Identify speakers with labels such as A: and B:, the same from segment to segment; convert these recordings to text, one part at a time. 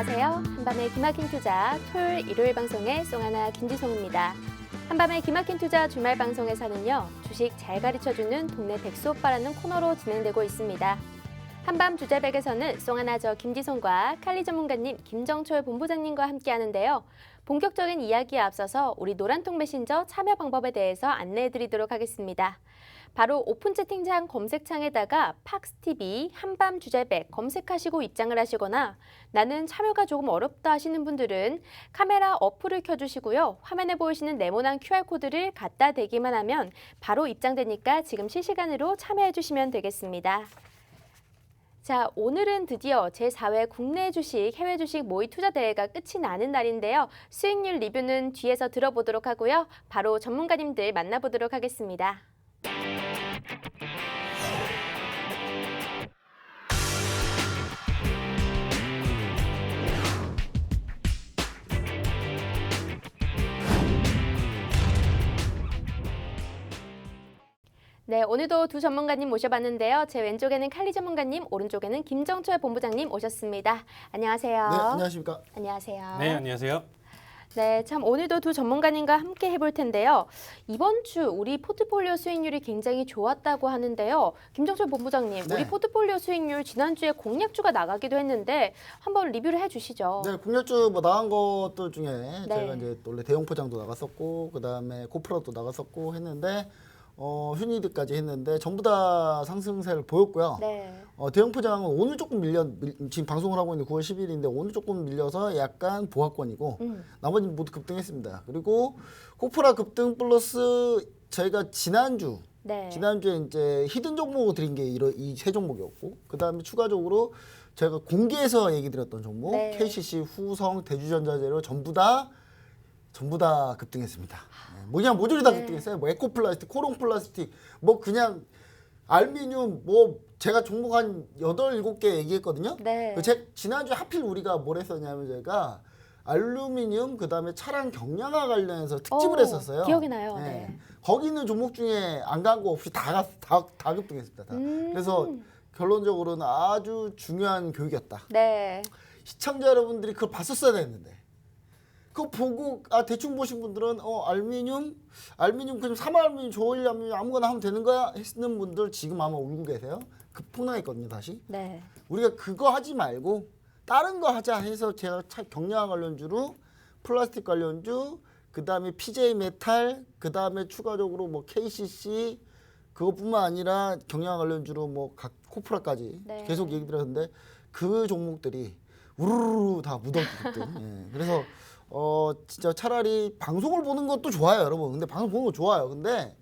A: 안녕하세요. 한밤의 기막힌 투자 토요일 일요일 방송의 송하나 김지송입니다. 한밤의 기막힌 투자 주말 방송에서는요. 주식 잘 가르쳐주는 동네 백수 오빠라는 코너로 진행되고 있습니다. 한밤 주제백에서는 송하나 저 김지송과 칼리 전문가님 김정철 본부장님과 함께하는데요. 본격적인 이야기에 앞서서 우리 노란통 메신저 참여 방법에 대해서 안내해드리도록 하겠습니다. 바로 오픈 채팅창 검색창에다가 팍스TV 한밤 주제백 검색하시고 입장을 하시거나 나는 참여가 조금 어렵다 하시는 분들은 카메라 어플을 켜주시고요. 화면에 보이시는 네모난 QR코드를 갖다 대기만 하면 바로 입장되니까 지금 실시간으로 참여해 주시면 되겠습니다. 자, 오늘은 드디어 제4회 국내 주식, 해외 주식 모의 투자 대회가 끝이 나는 날인데요. 수익률 리뷰는 뒤에서 들어보도록 하고요. 바로 전문가님들 만나보도록 하겠습니다. 네, 오늘도 두 전문가님 모셔봤는데요. 제 왼쪽에는 칼리 전문가님, 오른쪽에는 김정철 본부장님 오셨습니다. 안녕하세요.
B: 네, 안녕하십니까.
A: 안녕하세요.
C: 네, 안녕하세요.
A: 네, 참 오늘도 두 전문가님과 함께 해볼 텐데요. 이번 주 우리 포트폴리오 수익률이 굉장히 좋았다고 하는데요. 김정철 본부장님,
B: 네.
A: 우리 포트폴리오 수익률 지난주에 공략주가 나가기도 했는데 한번 리뷰를 해주시죠.
B: 네, 공략주 뭐 나간 것들 중에
A: 네.
B: 저희가 이제 원래 대형 포장도 나갔었고 그다음에 고프라도 나갔었고 했는데 휴니드까지 했는데 전부 다 상승세를 보였고요.
A: 네.
B: 대형 포장은 오늘 조금 지금 방송을 하고 있는 9월 10일인데 오늘 조금 밀려서 약간 보합권이고 나머지는 모두 급등했습니다. 그리고 고프라 급등 플러스 저희가 지난주에 이제 히든 종목을 드린 게 이 세 종목이었고 그다음에 추가적으로 제가 공개해서 얘기 드렸던 종목
A: 네.
B: KCC, 후성, 대주전자재료 전부 다 급등했습니다. 그냥 모조리 다 급등했어요. 뭐 에코플라스틱, 코롱플라스틱, 뭐 그냥 알루미늄, 뭐 제가 종목 한 8, 7개 얘기했거든요.
A: 네.
B: 지난주에 하필 우리가 뭘 했었냐면 제가 알루미늄 그다음에 차량 경량화 관련해서 특집을 했었어요.
A: 기억이 나요. 네.
B: 거기 있는 종목 중에 안 간 거 없이 다 급등했습니다. 다. 그래서 결론적으로는 아주 중요한 교육이었다.
A: 네.
B: 시청자 여러분들이 그걸 봤었어야 됐는데 그거 보고 대충 보신 분들은 알루미늄 그냥 3화 알루미늄, 조일 알루미늄 아무거나 하면 되는 거야 했는 분들 지금 아마 울고 계세요. 급폭락했거든요 다시.
A: 네.
B: 우리가 그거 하지 말고 다른 거 하자 해서 제가 경량화 관련주로 플라스틱 관련주 그다음에 PJ 메탈 그다음에 추가적으로 뭐 KCC 그것뿐만 아니라 경량화 관련주로 뭐 각 코프라까지
A: 네.
B: 계속 얘기 드렸는데 그 종목들이 우르르 다 묻어있거든. 예. 그래서 진짜 차라리 방송을 보는 것도 좋아요, 여러분. 근데 방송 보는 거 좋아요. 근데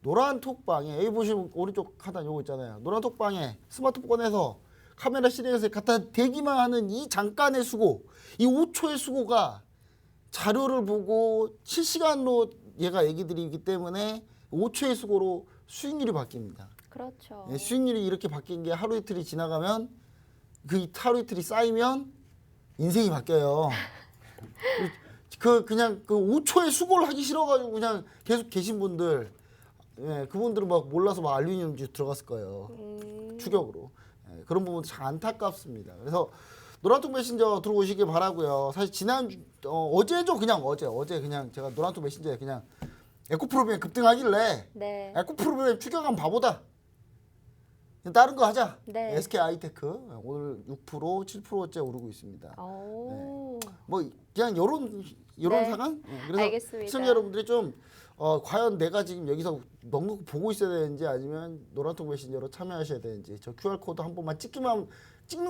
B: 노란 톡방에 여기 보시면 오른쪽 하단 요거 있잖아요. 노란 톡방에 스마트폰에서 카메라 실행해서 갖다 대기만 하는 이 잠깐의 수고, 이 5초의 수고가 자료를 보고 실시간으로 얘가 얘기 드리기 때문에 5초의 수고로 수익률이 바뀝니다.
A: 그렇죠.
B: 예, 수익률이 이렇게 바뀐 게 하루 이틀이 지나가면 그 하루 이틀이 쌓이면 인생이 바뀌어요. 그냥 그 5초의 수고를 하기 싫어가지고 그냥 계속 계신 분들, 예, 그분들은 막 몰라서 막 알루미늄주 들어갔을 거예요. 추격으로. 예, 그런 부분 참 안타깝습니다. 그래서 노란통 메신저 들어오시길 바라고요. 사실 어제죠, 그냥 어제 그냥 제가 노란통 메신저에 그냥 에코프로비엠 급등하길래
A: 네.
B: 에코프로비엠 추격한 바보다. 다른 거 하자.
A: 네.
B: SK 아이테크 오늘 6%, 7%째 오르고 있습니다.
A: 오.
B: 뭐 그냥 요런
A: 네.
B: 상황. 그래서
A: 알겠습니다.
B: 시청자 여러분들이 좀 과연 내가 지금 여기서 넉넉 보고 있어야 되는지 아니면 노란통 메신저로 참여하셔야 되는지 저 QR 코드 한 번만 찍는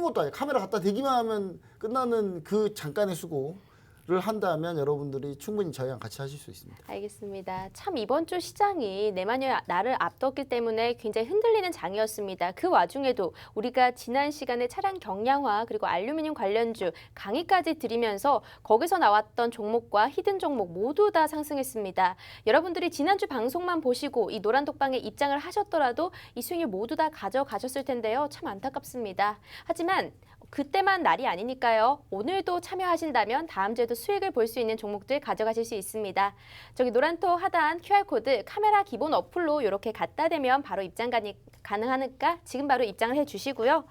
B: 것도 아니에요. 카메라 갖다 대기만 하면 끝나는 그 잠깐의 수고를 한다면 여러분들이 충분히 저희랑 같이 하실 수 있습니다.
A: 알겠습니다. 참 이번 주 시장이 내마녀 나를 앞뒀기 때문에 굉장히 흔들리는 장이었습니다. 그 와중에도 우리가 지난 시간에 차량 경량화 그리고 알루미늄 관련주 강의까지 드리면서 거기서 나왔던 종목과 히든 종목 모두 다 상승했습니다. 여러분들이 지난주 방송만 보시고 이 노란톡방에 입장을 하셨더라도 이 수익률 모두 다 가져가셨을 텐데요. 참 안타깝습니다. 하지만 그때만 날이 아니니까요. 오늘도 참여하신다면 다음 주에도 수익을 볼 수 있는 종목들 가져가실 수 있습니다. 저기 노란토 하단 QR코드 카메라 기본 어플로 이렇게 갖다 대면 바로 입장 가능하니까 지금 바로 입장을 해주시고요.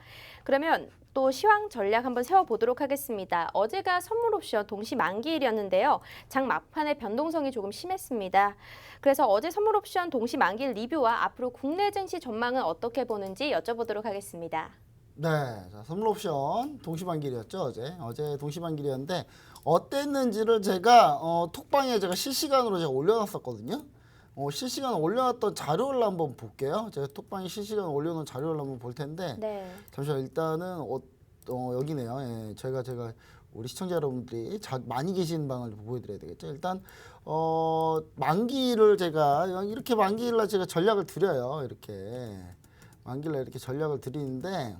A: 그러면 또 시황 전략 한번 세워보도록 하겠습니다. 어제가 선물 옵션 동시 만기일이었는데요. 장 막판에 변동성이 조금 심했습니다. 그래서 어제 선물 옵션 동시 만기일 리뷰와 앞으로 국내 증시 전망은 어떻게 보는지 여쭤보도록 하겠습니다.
B: 네, 자, 선물 옵션 동시반길이었죠 어제 동시반길이었는데 어땠는지를 제가 톡방에 제가 실시간으로 제가 올려놨었거든요. 실시간 올려놨던 자료를 한번 볼게요. 제가 톡방에 실시간 올려놓은 자료를 한번 볼 텐데
A: 네.
B: 잠시만 일단은 여기네요. 예, 제가 우리 시청자 여러분들이 많이 계신 방을 보여드려야 되겠죠. 일단 만기를 제가 이렇게 만기일날 제가 전략을 드려요. 이렇게 만기일날 이렇게 전략을 드리는데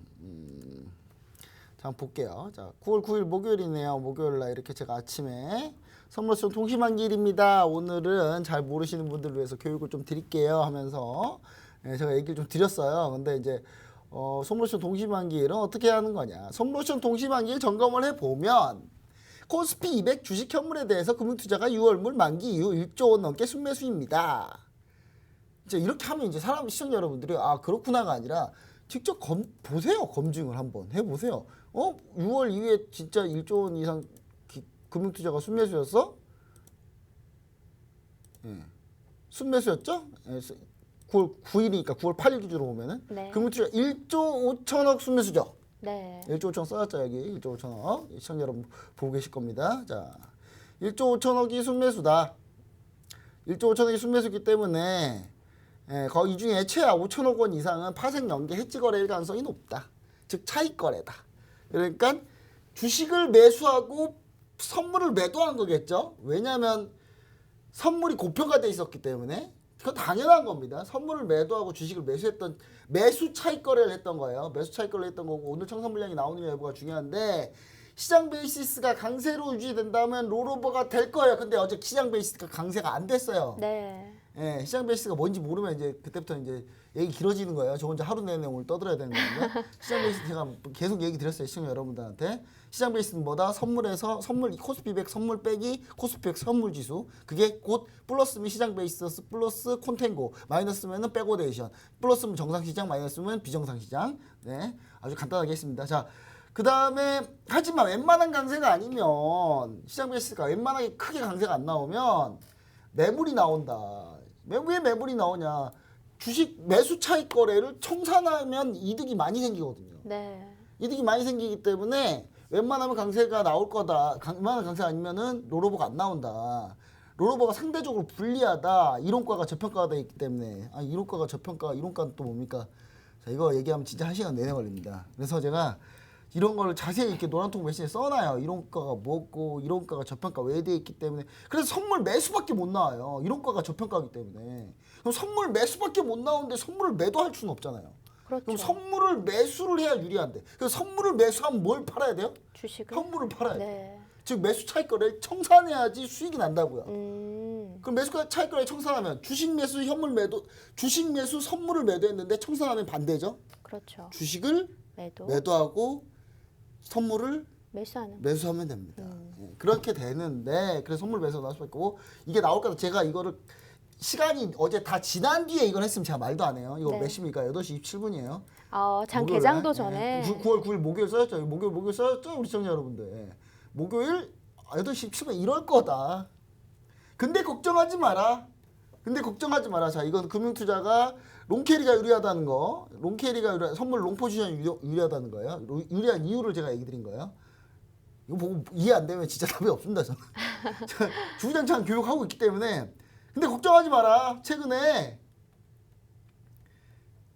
B: 자, 한번 볼게요. 자, 9월 9일 목요일이네요. 목요일날 이렇게 제가 아침에 선물옵션 동시만기일입니다. 오늘은 잘 모르시는 분들을 위해서 교육을 좀 드릴게요 하면서 제가 얘기를 좀 드렸어요. 근데 이제 선물옵션 동시만기일은 어떻게 하는 거냐. 선물옵션 동시만기일 점검을 해보면 코스피 200 주식 현물에 대해서 금융투자가 6월물 만기 이후 1조 원 넘게 순매수입니다. 이제 이렇게 하면 이제 시청자 여러분들이 아 그렇구나가 아니라 직접 보세요. 검증을 한번 해보세요. 6월 이후에 진짜 1조 원 이상 금융투자가 순매수였어? 예. 순매수였죠? 예. 9월 9일이니까 9월 8일 기준으로 보면은
A: 네.
B: 금융투자 1조 5천억 순매수죠.
A: 네.
B: 1조 5천억 써놨죠 여기 1조 5천억 시청자 여러분 보고 계실 겁니다. 자, 1조 5천억이 순매수다. 1조 5천억이 순매수기 때문에 거의 이 중에 최하 5천억 원 이상은 파생 연계 해지 거래일 가능성이 높다. 즉 차익 거래다. 그러니까 주식을 매수하고 선물을 매도한 거겠죠. 왜냐하면 선물이 고표가 돼 있었기 때문에 그건 당연한 겁니다. 선물을 매도하고 주식을 매수했던 매수 차익 거래를 했던 거예요. 매수 차익 거래를 했던 거고 오늘 청산 물량이 나오느냐 여부가 중요한데 시장 베이시스가 강세로 유지된다면 롤오버가 될 거예요. 근데 어제 시장 베이시스가 강세가 안 됐어요.
A: 네.
B: 예, 시장 베이스가 뭔지 모르면 이제 그때부터 이제 얘기 길어지는 거예요. 저 혼자 하루 내내 오늘 떠들어야 되는 거거든요. 시장 베이스 제가 계속 얘기 드렸어요. 시청자 여러분들한테. 시장 베이스는 뭐다? 선물 코스피 100 선물 빼기 코스피 100 선물 지수. 그게 곧 플러스면 시장 베이스 플러스 콘텐고 마이너스면은 백오데이션. 플러스면 정상 시장 마이너스면 비정상 시장. 네. 아주 간단하게 했습니다. 자, 그다음에 하지만 웬만한 강세가 아니면 시장 베이스가 웬만하게 크게 강세가 안 나오면 매물이 나온다. 왜 매물이 나오냐? 주식 매수 차익 거래를 청산하면 이득이 많이 생기거든요.
A: 네.
B: 이득이 많이 생기기 때문에 웬만하면 강세가 나올 거다. 웬만한 강세 아니면은 롤오버가 안 나온다. 롤오버가 상대적으로 불리하다. 이론가가 저평가가 되어 있기 때문에 이론가가 저평가, 이론가는 또 뭡니까? 자, 이거 얘기하면 진짜 1시간 내내 걸립니다. 그래서 제가 이런 걸 자세히 이렇게 노란통 메시지에 써놔요. 이론가가 뭐고 이론가가 저평가 왜 돼 있기 때문에. 그래서 선물 매수밖에 못 나와요. 이론가가 저평가하기 때문에. 그럼 선물 매수밖에 못 나오는데 선물을 매도할 수는 없잖아요.
A: 그렇죠.
B: 그럼 선물을 매수를 해야 유리한데. 그래서 선물을 매수하면 뭘 팔아야 돼요?
A: 주식을.
B: 현물을 팔아야 돼요.
A: 네.
B: 즉 매수 차익 거래를 청산해야지 수익이 난다고요.
A: 음.
B: 그럼 매수 차익 거래 청산하면 주식 매수 현물 매도, 주식 매수 선물을 매도했는데 청산하면 반대죠.
A: 그렇죠.
B: 주식을 매도하고 선물을 매수하면 됩니다. 예, 그렇게 되는데 그래서 선물 매수 나올 수밖에 없고 이게 나올 거다. 제가 이거를 시간이 어제 다 지난 뒤에 이걸 했으면 제가 말도 안 해요. 이거
A: 네.
B: 몇 시입니까? 8시 27분이에요.
A: 장 개장도 전에.
B: 9월 9일 목요일 써였죠. 목요일 써였죠. 우리 시청자 여러분들. 예. 목요일 8시 27분 이럴 거다. 근데 걱정하지 마라. 자, 이건 금융투자가 롱캐리가 유리하다는 거. 선물 롱포지션이 유리하다는 거예요. 유리한 이유를 제가 얘기 드린 거예요. 이거 보고 이해 안 되면 진짜 답이 없습니다. 저는. 주구장창 교육하고 있기 때문에. 근데 걱정하지 마라. 최근에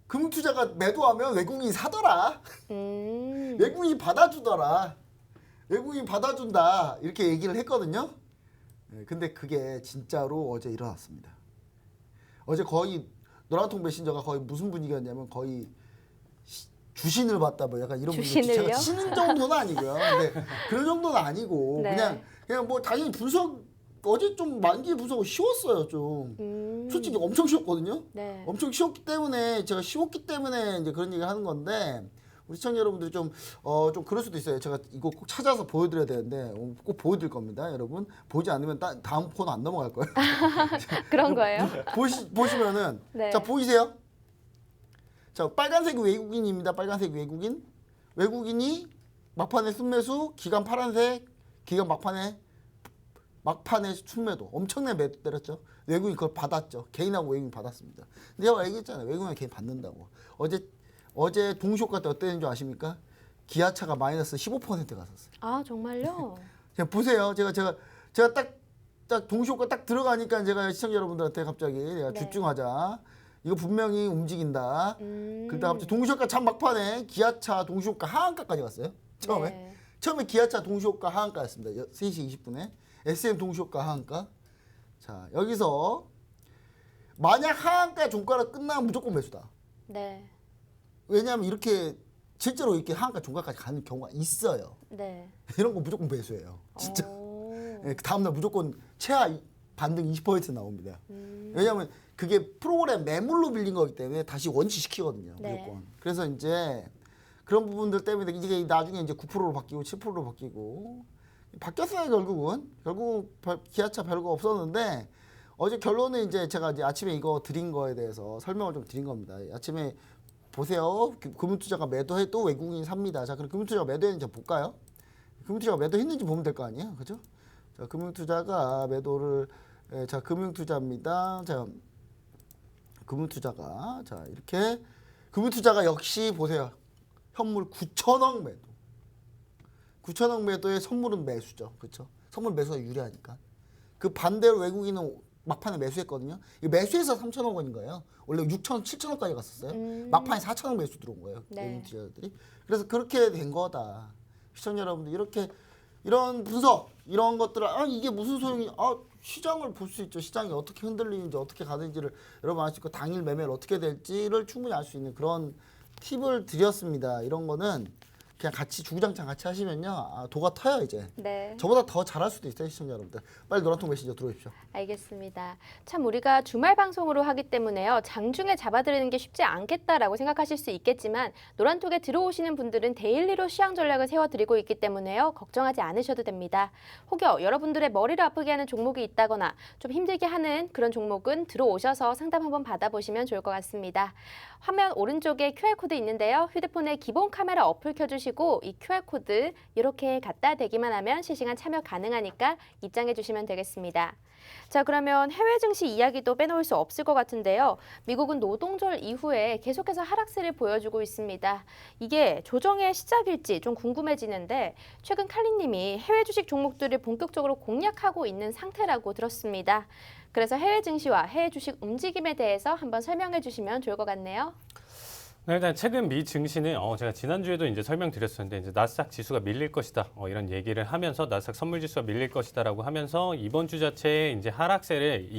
B: 금융투자가 매도하면 외국인이 사더라. 외국인이 받아주더라. 외국인이 받아준다. 이렇게 얘기를 했거든요. 근데 그게 진짜로 어제 일어났습니다. 어제 거의 노란통 메신저가 거의 무슨 분위기였냐면 거의 주신을 봤다 뭐 약간 이런 분위기. 제가 치는 정도는 아니고요. 근데 그런 정도는 아니고 네. 그냥 뭐 당연히 어제 좀 만기 분석 쉬웠어요 좀. 솔직히 엄청 쉬웠거든요.
A: 네.
B: 엄청 쉬웠기 때문에 제가 쉬웠기 때문에 이제 그런 얘기를 하는 건데 우리 시청자 여러분들이 좀 그럴 수도 있어요. 제가 이거 꼭 찾아서 보여드려야 되는데 꼭 보여드릴 겁니다. 여러분 보지 않으면 다음 코너 안 넘어갈 거예요.
A: 그런 거예요?
B: 보시면은
A: 네.
B: 자 보이세요? 자 빨간색 외국인입니다. 빨간색 외국인. 외국인이 막판에 순매수, 기간 파란색, 기간 막판에 순매도 엄청나게 매도 때렸죠. 외국인이 그걸 받았죠. 개인하고 외국인이 받았습니다. 근데 제가 얘기했잖아요. 외국인이 개인 받는다고. 어제 동시효과 때 어땠는 줄 아십니까? 기아차가 마이너스 15% 갔었어요.
A: 아, 정말요?
B: 그냥 보세요. 제가 딱 동시효과 딱 들어가니까 제가 시청자 여러분들한테 갑자기 내가
A: 네.
B: 집중하자. 이거 분명히 움직인다. 그러다 갑자기 동시효과 참 막판에 기아차 동시효과 하한가까지 갔어요. 처음에.
A: 네.
B: 처음에 기아차 동시효과 하한가였습니다. 3시 20분에. SM 동시효과 하한가. 자, 여기서 만약 하한가 종가가 끝나면 무조건 매수다.
A: 네.
B: 왜냐하면 이렇게 실제로 이렇게 하한가 종가까지 가는 경우가 있어요.
A: 네.
B: 이런 거 무조건 매수예요. 진짜.
A: 오.
B: 예, 그 다음날 무조건 최하 반등 20% 나옵니다. 왜냐하면 그게 프로그램 매물로 빌린 거기 때문에 다시 원치시키거든요.
A: 네.
B: 무조건. 그래서 이제 그런 부분들 때문에 이게 나중에 이제 9%로 바뀌고 7%로 바뀌고 바뀌었어요. 결국은 기아차 별거 없었는데 어제 결론은 이제 제가 이제 아침에 이거 드린 거에 대해서 설명을 좀 드린 겁니다. 아침에 보세요. 금융투자가 매도해도 외국인이 삽니다. 자, 그럼 금융투자가 매도했는지 볼까요? 금융투자가 매도했는지 보면 될 거 아니에요, 그죠? 자, 금융투자가 매도를 자, 금융투자입니다. 자, 금융투자가 자 이렇게 금융투자가 역시 보세요. 현물 9천억 매도. 9천억 매도에 선물은 매수죠. 그렇죠? 선물 매수가 유리하니까. 그 반대로 외국인은 막판에 매수했거든요. 이 매수해서 3천억 원인 거예요. 원래 6천억, 7천억까지 갔었어요. 막판에 4천억 매수 들어온 거예요.
A: 네.
B: 외국인 투자자들이. 그래서 그렇게 된 거다. 시청자 여러분들 이렇게 이런 분석 이런 것들을 이게 무슨 소용이 시장을 볼 수 있죠. 시장이 어떻게 흔들리는지 어떻게 가는지를 여러분 알 수 있고 당일 매매를 어떻게 될지를 충분히 알 수 있는 그런 팁을 드렸습니다. 이런 거는 그냥 같이 주구장창 같이 하시면요 도가 터요 이제.
A: 네.
B: 저보다 더 잘할 수도 있어요 시청자 여러분들. 빨리 노란통 메시저 들어오십시오.
A: 알겠습니다. 참 우리가 주말 방송으로 하기 때문에요. 장중에 잡아드리는 게 쉽지 않겠다라고 생각하실 수 있겠지만 노란톡에 들어오시는 분들은 데일리로 시황 전략을 세워드리고 있기 때문에요. 걱정하지 않으셔도 됩니다. 혹여 여러분들의 머리를 아프게 하는 종목이 있다거나 좀 힘들게 하는 그런 종목은 들어오셔서 상담 한번 받아보시면 좋을 것 같습니다. 화면 오른쪽에 QR코드 있는데요. 휴대폰에 기본 카메라 어플 켜주시고 이 QR코드 이렇게 갖다 대기만 하면 실시간 참여 가능하니까 입장해 주시면 되겠습니다. 자, 그러면 해외 증시 이야기도 빼놓을 수 없을 것 같은데요. 미국은 노동절 이후에 계속해서 하락세를 보여주고 있습니다. 이게 조정의 시작일지 좀 궁금해지는데 최근 칼리님이 해외 주식 종목들을 본격적으로 공략하고 있는 상태라고 들었습니다. 그래서 해외 증시와 해외 주식 움직임에 대해서 한번 설명해 주시면 좋을 것 같네요.
C: 네, 일단 최근 미 증시는 제가 지난주에도 이제 설명드렸었는데 이제 나스닥 지수가 밀릴 것이다 이런 얘기를 하면서 나스닥 선물 지수가 밀릴 것이다라고 하면서 이번 주 자체에 이제 하락세를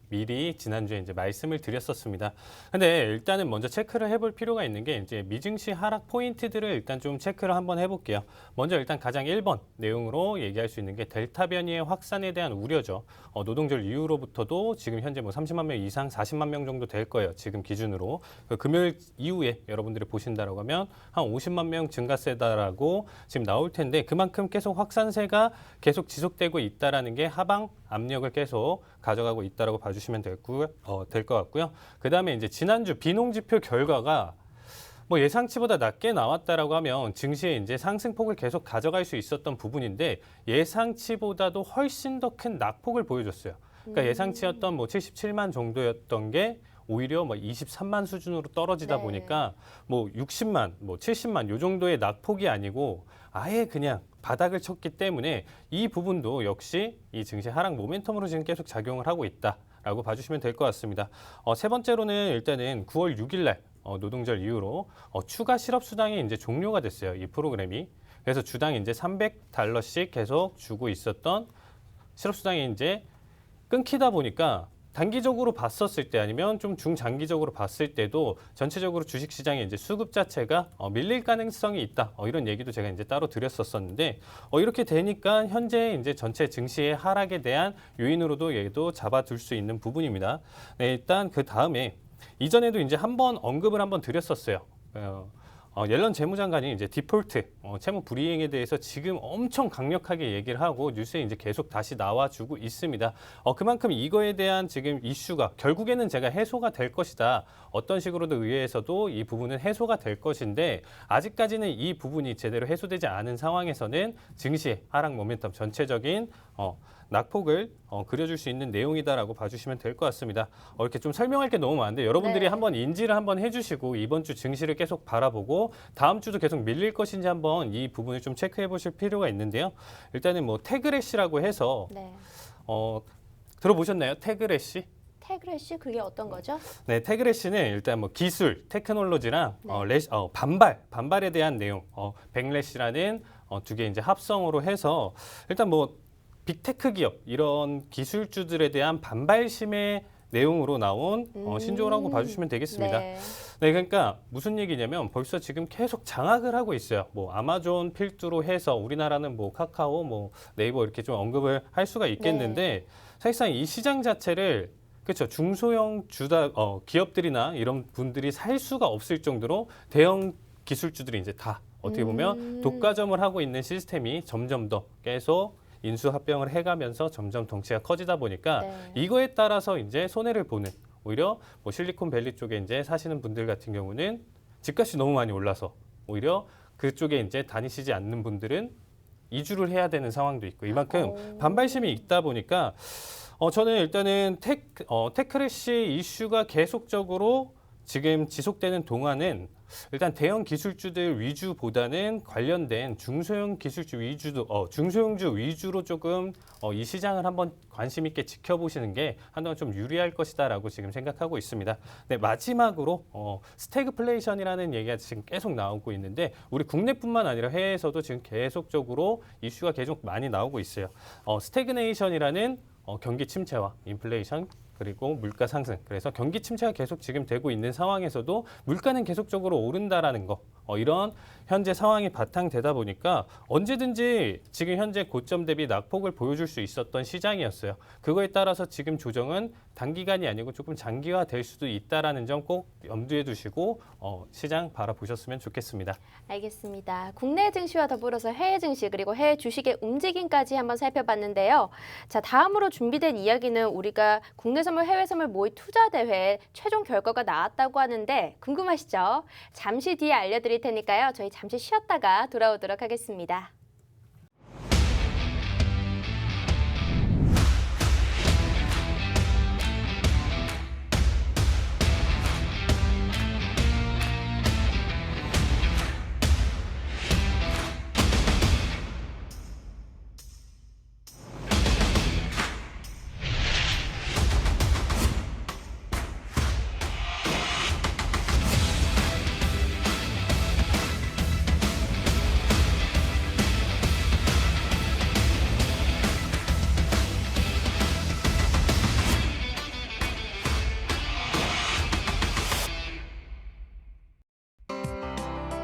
C: 미리 지난주에 이제 말씀을 드렸었습니다. 근데 일단은 먼저 체크를 해볼 필요가 있는 게 이제 미증시 하락 포인트들을 일단 좀 체크를 한번 해볼게요. 먼저 일단 가장 1번 내용으로 얘기할 수 있는 게 델타 변이의 확산에 대한 우려죠. 노동절 이후로부터도 지금 현재 뭐 30만 명 이상 40만 명 정도 될 거예요. 지금 기준으로. 금요일 이후에 여러분들이 보신다라고 하면 한 50만 명 증가세다라고 지금 나올 텐데 그만큼 계속 확산세가 계속 지속되고 있다라는 게 하방 압력을 계속 가져가고 있다라고 봐주시면 될 것 같고요. 그 다음에 이제 지난주 비농지표 결과가 뭐 예상치보다 낮게 나왔다라고 하면 증시에 이제 상승폭을 계속 가져갈 수 있었던 부분인데 예상치보다도 훨씬 더 큰 낙폭을 보여줬어요. 그러니까 예상치였던 뭐 77만 정도였던 게 오히려 뭐 23만 수준으로 떨어지다
A: 네.
C: 보니까 뭐 60만, 뭐 70만 요 정도의 낙폭이 아니고 아예 그냥 바닥을 쳤기 때문에 이 부분도 역시 이 증시 하락 모멘텀으로 지금 계속 작용을 하고 있다라고 봐주시면 될 것 같습니다. 세 번째로는 일단은 9월 6일 날 노동절 이후로 추가 실업 수당이 이제 종료가 됐어요. 이 프로그램이. 그래서 주당 이제 $300씩 계속 주고 있었던 실업 수당이 이제 끊기다 보니까 단기적으로 봤었을 때 아니면 좀 중장기적으로 봤을 때도 전체적으로 주식시장의 이제 수급 자체가 밀릴 가능성이 있다. 이런 얘기도 제가 이제 따로 드렸었는데 이렇게 되니까 현재 이제 전체 증시의 하락에 대한 요인으로도 얘도 잡아둘 수 있는 부분입니다. 네, 일단 그 다음에 이전에도 이제 한번 언급을 한번 드렸었어요. 옐런 재무장관이 이제 디폴트, 채무 불이행에 대해서 지금 엄청 강력하게 얘기를 하고 뉴스에 이제 계속 다시 나와주고 있습니다. 그만큼 이거에 대한 지금 이슈가 결국에는 제가 해소가 될 것이다. 어떤 식으로든 의회에서도 이 부분은 해소가 될 것인데 아직까지는 이 부분이 제대로 해소되지 않은 상황에서는 증시 하락 모멘텀 전체적인 낙폭을 그려줄 수 있는 내용이다라고 봐주시면 될 것 같습니다. 이렇게 좀 설명할 게 너무 많은데 여러분들이
A: 네.
C: 한번 인지를 한번 해주시고 이번 주 증시를 계속 바라보고 다음 주도 계속 밀릴 것인지 한번 이 부분을 좀 체크해 보실 필요가 있는데요. 일단은 뭐 태그래시라고 해서
A: 네.
C: 들어보셨나요? 태그래시?
A: 태그래시 그게 어떤 거죠?
C: 네, 태그래시는 일단 뭐 기술, 테크놀로지랑
A: 네.
C: 반발에 대한 내용, 백래시라는 두 개 이제 합성으로 해서 일단 뭐 빅테크 기업 이런 기술주들에 대한 반발심의 내용으로 나온 신조어라고 봐주시면 되겠습니다.
A: 네.
C: 네, 그러니까 무슨 얘기냐면 벌써 지금 계속 장악을 하고 있어요. 뭐 아마존 필두로 해서 우리나라는 뭐 카카오, 뭐 네이버 이렇게 좀 언급을 할 수가 있겠는데 사실상 이 시장 자체를 그렇죠. 중소형 기업들이나 이런 분들이 살 수가 없을 정도로 대형 기술주들이 이제 다 어떻게 보면 독과점을 하고 있는 시스템이 점점 더 계속 인수합병을 해가면서 점점 덩치가 커지다 보니까
A: 네.
C: 이거에 따라서 이제 손해를 보는 오히려 뭐 실리콘밸리 쪽에 이제 사시는 분들 같은 경우는 집값이 너무 많이 올라서 오히려 그쪽에 이제 다니시지 않는 분들은 이주를 해야 되는 상황도 있고 이만큼 반발심이 있다 보니까 저는 일단은 테크래시 이슈가 계속적으로 지금 지속되는 동안은 일단 대형 기술주들 위주보다는 관련된 중소형 기술주 중소형주 위주로 조금 이 시장을 한번 관심 있게 지켜보시는 게 한동안 좀 유리할 것이다라고 지금 생각하고 있습니다. 네, 마지막으로 스태그플레이션이라는 얘기가 지금 계속 나오고 있는데 우리 국내뿐만 아니라 해외에서도 지금 계속적으로 이슈가 계속 많이 나오고 있어요. 스태그네이션이라는 경기 침체와 인플레이션 그리고 물가 상승. 그래서 경기 침체가 계속 지금 되고 있는 상황에서도 물가는 계속적으로 오른다라는 거. 이런 현재 상황이 바탕되다 보니까 언제든지 지금 현재 고점 대비 낙폭을 보여줄 수 있었던 시장이었어요. 그거에 따라서 지금 조정은 단기간이 아니고 조금 장기화될 수도 있다라는 점 꼭 염두에 두시고 시장 바라보셨으면 좋겠습니다.
A: 알겠습니다. 국내 증시와 더불어서 해외 증시 그리고 해외 주식의 움직임까지 한번 살펴봤는데요. 자, 다음으로 준비된 이야기는 우리가 국내 선물, 해외 선물 모의 투자 대회 최종 결과가 나왔다고 하는데 궁금하시죠? 잠시 뒤에 알려드릴 테니까요. 저희 잠시 쉬었다가 돌아오도록 하겠습니다.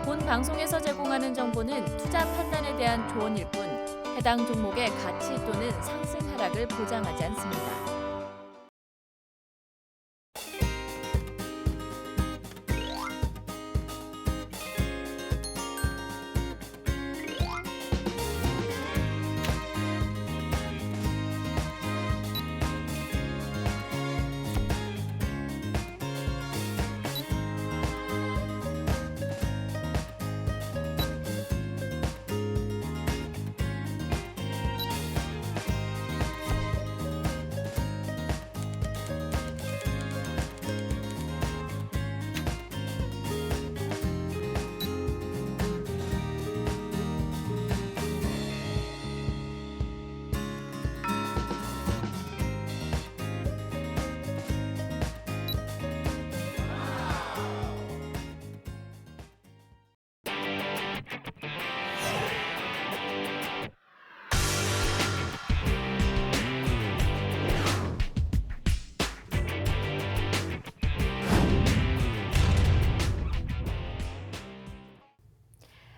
D: 본 방송에서 제공하는 정보는 투자 판단에 대한 조언일 뿐 해당 종목의 가치 또는 상승 하락을 보장하지 않습니다.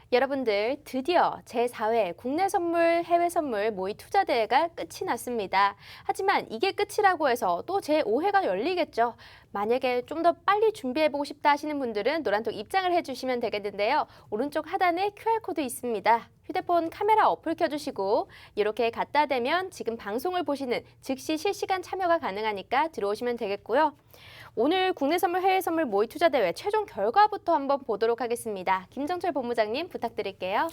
A: 여러분들 드디어 제4회 국내 선물, 해외 선물 모의 투자 대회가 끝이 났습니다. 하지만 이게 끝이라고 해서 또 제5회가 열리겠죠. 만약에 좀 더 빨리 준비해보고 싶다 하시는 분들은 노란톡 입장을 해주시면 되겠는데요. 오른쪽 하단에 QR코드 있습니다. 휴대폰 카메라 어플 켜주시고 이렇게 갖다 대면 지금 방송을 보시는 즉시 실시간 참여가 가능하니까 들어오시면 되겠고요. 오늘 국내 선물, 해외 선물 모의 투자 대회 최종 결과부터 한번 보도록 하겠습니다. 김정철 본부장님 부탁드릴게요.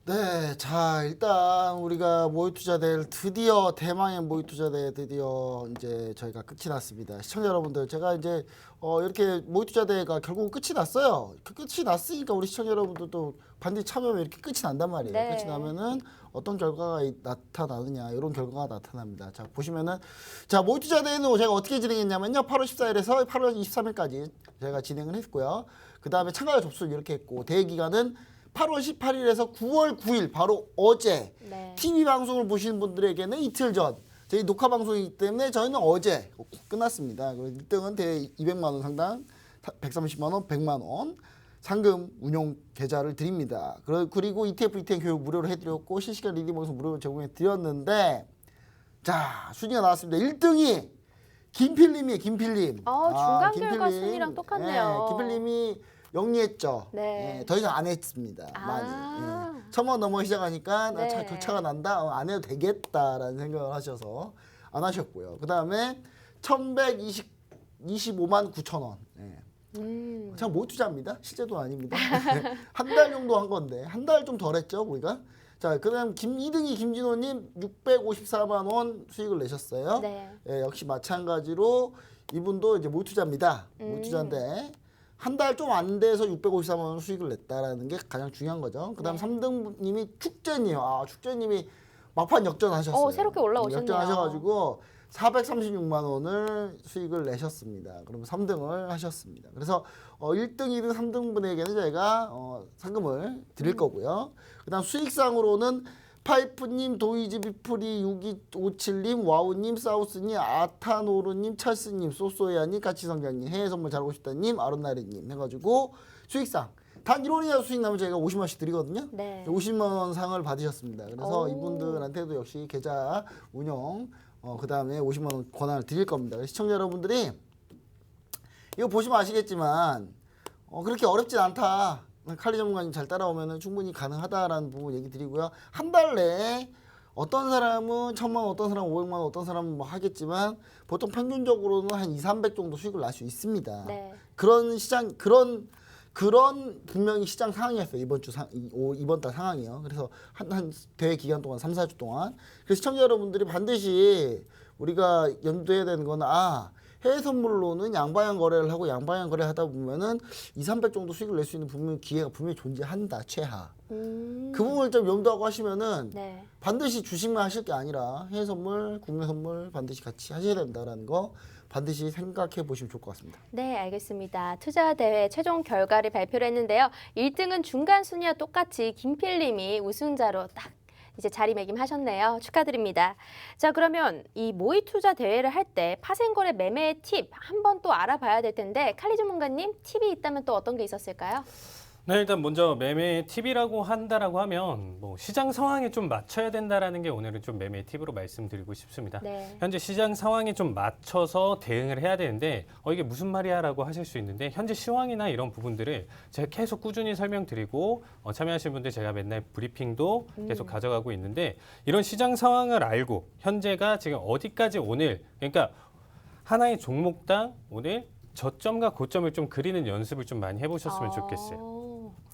B: 네, 자 일단 우리가 모의투자대회 드디어 대망의 모의투자대회 드디어 이제 저희가 끝이 났습니다. 시청자 여러분들, 제가 이제 이렇게 모의투자대회가 결국은 끝이 났어요. 그 끝이 났으니까 우리 시청자 여러분들도 반드시 참여하면 이렇게 끝이 난단 말이에요.
A: 네.
B: 끝이 나면은 어떤 결과가 나타나느냐, 이런 결과가 나타납니다. 자 보시면은, 자 모의투자대회는 제가 어떻게 진행했냐면요, 8월 14일에서 8월 23일까지 제가 진행을 했고요. 그 다음에 참가자 접수를 이렇게 했고, 대회 기간은 8월 18일에서 9월 9일, 바로 어제.
A: 네.
B: TV 방송을 보시는 분들에게는 이틀 전, 저희 녹화 방송이기 때문에 저희는 어제 끝났습니다. 1등은 대회 200만 원 상당, 130만 원, 100만 원 상금 운용 계좌를 드립니다. 그리고 ETF, ETN 교육 무료로 해드렸고, 실시간 리딩 방송 무료로 제공해 드렸는데, 자 순위가 나왔습니다. 1등이 김필님이에요. 김필님.
A: 중간 결과 순위랑 똑같네요.
B: 네, 김필님이 영리했죠.
A: 네.
B: 더 이상 안 했습니다. 많이. 예. 1000원 넘어 시작하니까 나
A: 네.
B: 격차가 난다. 안 해도 되겠다라는 생각을 하셔서 안 하셨고요. 그 다음에 1125만 9천 원. 예. 제가 못 투자합니다. 실제 돈 아닙니다. 한 달 정도 한 건데, 한 달 좀 덜 했죠, 우리가. 자, 그 다음 2등이 김진호님 654만 원 수익을 내셨어요.
A: 네.
B: 예, 역시 마찬가지로 이분도 이제 모투자입니다. 모투자인데 한 달 좀 안 돼서 654만 원 수익을 냈다라는 게 가장 중요한 거죠. 그다음
A: 네.
B: 3등님이 축제님. 축제님이 막판 역전하셨어요.
A: 새롭게 올라오셨네요.
B: 역전하셔가지고 436만 원을 수익을 내셨습니다. 그러면 3등을 하셨습니다. 그래서 1등, 2등, 3등분에게는 저희가 상금을 드릴 거고요. 그다음 수익상으로는 파이프님, 도이지 비프리, 6257님, 와우님, 사우스님, 아타노르님, 찰스님, 소소야님, 가치성장님, 해외선물 잘하고 싶다님, 아론나리님 해가지고 수익상 단 1원이라도 수익 나면 저희가 50만 원씩 드리거든요.
A: 네.
B: 50만 원 상을 받으셨습니다. 그래서
A: 오.
B: 이분들한테도 역시 계좌 운영, 그 다음에 50만 원 권한을 드릴 겁니다. 시청자 여러분들이 이거 보시면 아시겠지만 그렇게 어렵진 않다. 칼리 전문가님 잘 따라오면 충분히 가능하다라는 부분 얘기 드리고요. 한 달 내에 어떤 사람은 1000만 원, 어떤 사람은 500만 원, 어떤 사람은 뭐 하겠지만 보통 평균적으로는 한 2, 300 정도 수익을 날 수 있습니다.
A: 네.
B: 그런 시장, 그런 분명히 시장 상황이었어요. 이번 달 상황이요. 그래서 한 대회 기간 동안 3, 4주 동안. 그래서 시청자 여러분들이 반드시 우리가 염두해야 되는 건 해외 선물로는 양방향 거래를 하고, 양방향 거래하다 보면은 2, 300 정도 수익을 낼 수 있는 기회가 분명히 존재한다. 최하. 그 부분을 좀 염두하고 하시면은
A: 네.
B: 반드시 주식만 하실 게 아니라 해외 선물, 국내 선물 반드시 같이 하셔야 된다라는 거 반드시 생각해 보시면 좋을 것 같습니다.
A: 네, 알겠습니다. 투자 대회 최종 결과를 발표를 했는데요. 1등은 중간 순위와 똑같이 김필님이 우승자로 딱 이제 자리매김하셨네요. 축하드립니다. 자, 그러면 이 모의 투자 대회를 할 때 파생거래 매매의 팁 한번 또 알아봐야 될 텐데, 칼리 전문가님 팁이 있다면 또 어떤 게 있었을까요?
C: 네, 일단 먼저 매매 팁이라고 한다라고 하면 뭐 시장 상황에 좀 맞춰야 된다라는 게 오늘은 좀 매매 팁으로 말씀드리고 싶습니다.
A: 네.
C: 현재 시장 상황에 좀 맞춰서 대응을 해야 되는데 이게 무슨 말이야라고 하실 수 있는데, 현재 시황이나 이런 부분들을 제가 계속 꾸준히 설명드리고 참여하신 분들 제가 맨날 브리핑도 계속 가져가고 있는데, 이런 시장 상황을 알고 현재가 지금 어디까지 오늘, 그러니까 하나의 종목당 오늘 저점과 고점을 좀 그리는 연습을 좀 많이 해보셨으면 좋겠어요.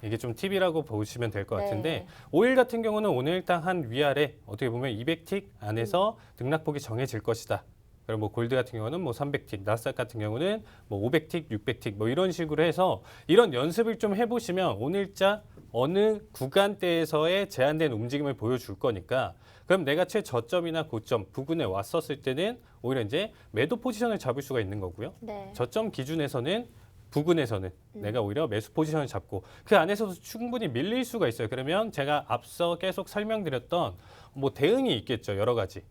C: 이게 좀 팁이라고 보시면 될 것
A: 네.
C: 같은데, 오일 같은 경우는 오늘당 한 위아래 어떻게 보면 200틱 안에서 등락폭이 정해질 것이다. 그리고 뭐 골드 같은 경우는 뭐 300틱, 나스닥 같은 경우는 뭐 500틱, 600틱 뭐 이런 식으로 해서 이런 연습을 좀 해보시면 오늘자 어느 구간대에서의 제한된 움직임을 보여줄 거니까, 그럼 내가 최저점이나 고점 부근에 왔었을 때는 오히려 이제 매도 포지션을 잡을 수가 있는 거고요.
A: 네.
C: 저점 기준에서는 부근에서는 내가 오히려 매수 포지션을 잡고 그 안에서도 충분히 밀릴 수가 있어요. 그러면 제가 앞서 계속 설명드렸던 뭐 대응이 있겠죠. 여러 가지.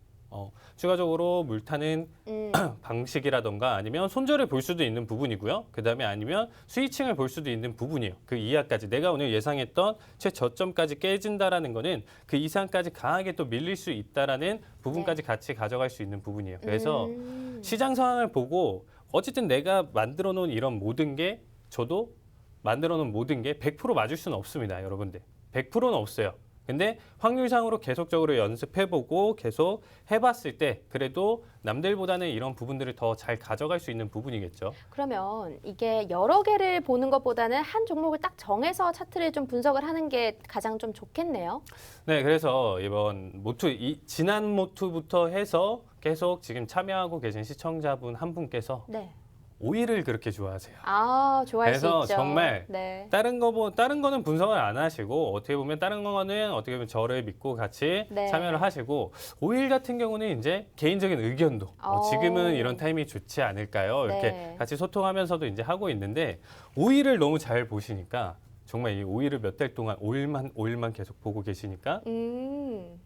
C: 추가적으로 물타는 방식이라던가 아니면 손절을 볼 수도 있는 부분이고요. 그다음에 아니면 스위칭을 볼 수도 있는 부분이에요. 그 이하까지 내가 오늘 예상했던 최저점까지 깨진다라는 거는 그 이상까지 강하게 또 밀릴 수 있다라는 부분까지 같이 가져갈 수 있는 부분이에요. 그래서 시장 상황을 보고 어쨌든 내가 만들어 놓은 이런 모든 게 저도 만들어 놓은 모든 게 100% 맞을 수는 없습니다, 여러분들. 100%는 없어요. 근데 확률상으로 계속적으로 연습해보고 계속 해봤을 때 그래도 남들보다는 이런 부분들을 더 잘 가져갈 수 있는 부분이겠죠.
A: 그러면 이게 여러 개를 보는 것보다는 한 종목을 딱 정해서 차트를 좀 분석을 하는 게 가장 좀 좋겠네요.
C: 네, 그래서 이번 모투, 지난 모투부터 해서 계속 지금 참여하고 계신 시청자분 한 분께서
A: 네.
C: 오일을 그렇게 좋아하세요.
A: 아, 좋아할 수
C: 그래서
A: 있죠.
C: 정말
A: 네.
C: 다른 거는 분석을 안 하시고 어떻게 보면 다른 거는 어떻게 보면 저를 믿고 같이
A: 네.
C: 참여를 하시고 오일 같은 경우는 이제 개인적인 의견도 지금은 이런 타이밍이 좋지 않을까요? 이렇게
A: 네.
C: 같이 소통하면서도 이제 하고 있는데 오일을 너무 잘 보시니까 정말 이 오일을 몇 달 동안 오일만 계속 보고 계시니까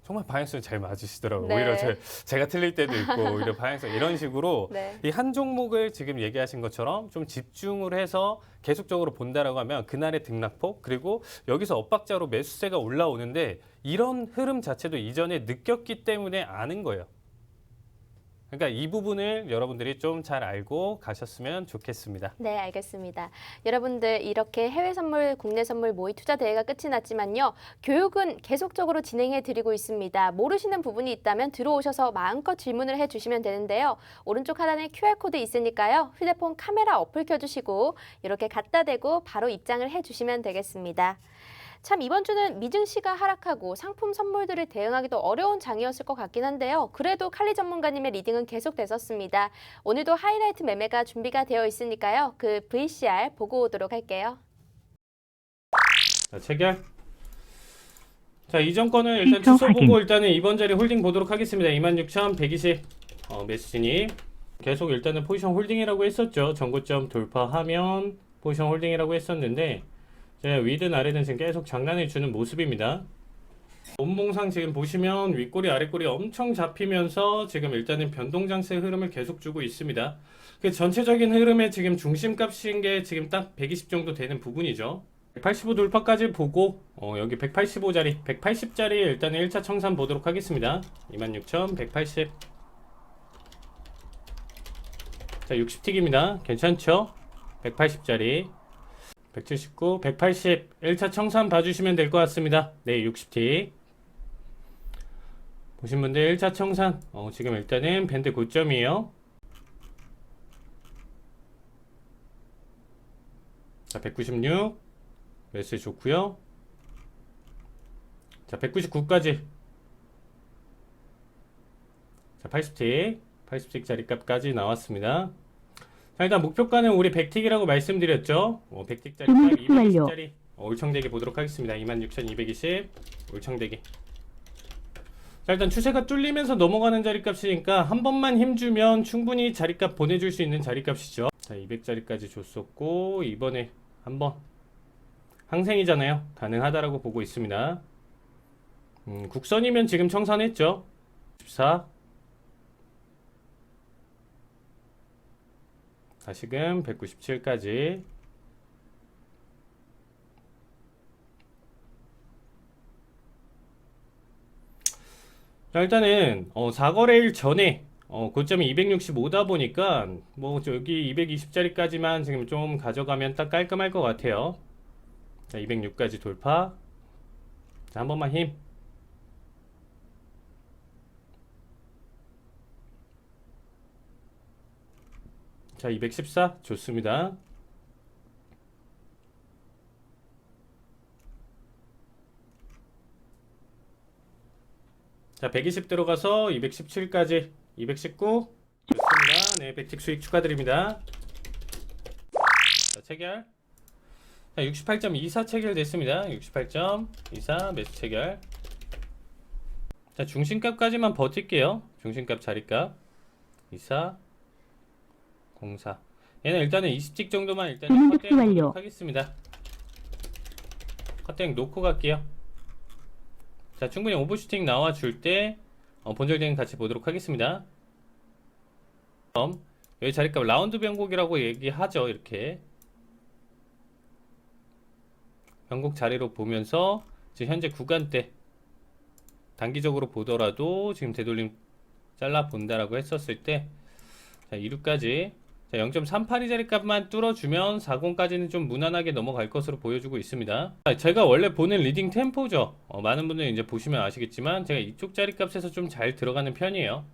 C: 정말 방향성이 잘 맞으시더라고요.
A: 네.
C: 오히려 제가 틀릴 때도 있고 오히려 방향성 이런 식으로
A: 네.
C: 이 한 종목을 지금 얘기하신 것처럼 좀 집중을 해서 계속적으로 본다라고 하면 그날의 등락폭 그리고 여기서 엇박자로 매수세가 올라오는데 이런 흐름 자체도 이전에 느꼈기 때문에 아는 거예요. 그러니까 이 부분을 여러분들이 좀 잘 알고 가셨으면 좋겠습니다.
A: 네, 알겠습니다. 여러분들 이렇게 해외 선물, 국내 선물 모의 투자 대회가 끝이 났지만요. 교육은 계속적으로 진행해 드리고 있습니다. 모르시는 부분이 있다면 들어오셔서 마음껏 질문을 해 주시면 되는데요. 오른쪽 하단에 QR코드 있으니까요. 휴대폰 카메라 어플 켜주시고 이렇게 갖다 대고 바로 입장을 해 주시면 되겠습니다. 참 이번 주는 미증시가 하락하고 상품 선물들을 대응하기도 어려운 장이었을 것 같긴 한데요. 그래도 칼리 전문가님의 리딩은 계속됐었습니다. 오늘도 하이라이트 매매가 준비가 되어 있으니까요. 그 VCR 보고 오도록 할게요.
C: 자, 체결. 자, 이전 거는 일단 취소 보고 일단은 이번 자리 홀딩 보도록 하겠습니다. 26,120 매수 진입. 계속 일단은 포지션 홀딩이라고 했었죠. 전고점 돌파하면 포지션 홀딩이라고 했었는데 위든 아래든 지금 계속 장난을 주는 모습입니다. 몸봉상 지금 보시면 윗꼬리 아랫꼬리 엄청 잡히면서 지금 일단은 변동장세 흐름을 계속 주고 있습니다. 그 전체적인 흐름의 지금 중심값인 게 지금 딱 120 정도 되는 부분이죠. 185 돌파까지 보고 여기 185짜리 180짜리 일단은 1차 청산 보도록 하겠습니다. 26,180. 자, 60틱입니다. 괜찮죠? 180짜리 179, 180 1차 청산 봐주시면 될 것 같습니다. 네, 60틱 보신 분들 1차 청산 지금 일단은 밴드 고점이에요. 자, 196 매수 좋고요. 자, 199까지 자, 80틱 80틱 자리값까지 나왔습니다. 자, 일단 목표가는 우리 100틱이라고 말씀드렸죠. 100틱짜리 값 220짜리 올청대기 보도록 하겠습니다. 26,220 올청대기. 자, 일단 추세가 뚫리면서 넘어가는 자리값이니까 한 번만 힘주면 충분히 자리값 보내줄 수 있는 자리값이죠. 자, 200짜리까지 줬었고 이번에 한번 항생이잖아요. 가능하다라고 보고 있습니다. 국선이면 지금 청산했죠. 14 다시금 197까지 자, 일단은 4거래일 전에 고점이 265다 보니까 뭐 여기 220짜리까지만 지금 좀 가져가면 딱 깔끔할 것 같아요. 자, 206까지 돌파. 자, 한 번만 힘. 자, 214 좋습니다. 자, 120 들어가서 217까지 219 좋습니다. 네, 100틱 수익 축하드립니다. 자, 체결. 자, 68.24 체결됐습니다. 68.24 매수 체결. 자, 중심값까지만 버틸게요. 중심값 자리값 24 04. 얘는 일단은 20틱 정도만 일단은 컷대응 놓도록 하겠습니다. 컷대응 놓고 갈게요. 자, 충분히 오버슈팅 나와줄 때 본절 대응 같이 보도록 하겠습니다. 여기 자리값 라운드 변곡이라고 얘기하죠. 이렇게 변곡 자리로 보면서 지금 현재 구간대 단기적으로 보더라도 지금 되돌림 잘라 본다라고 했었을 때 자, 2루까지 자, 0.382 자리값만 뚫어주면 40까지는 좀 무난하게 넘어갈 것으로 보여주고 있습니다. 자, 제가 원래 보는 리딩 템포죠. 많은 분들이 이제 보시면 아시겠지만 제가 이쪽 자리값에서 좀 잘 들어가는 편이에요.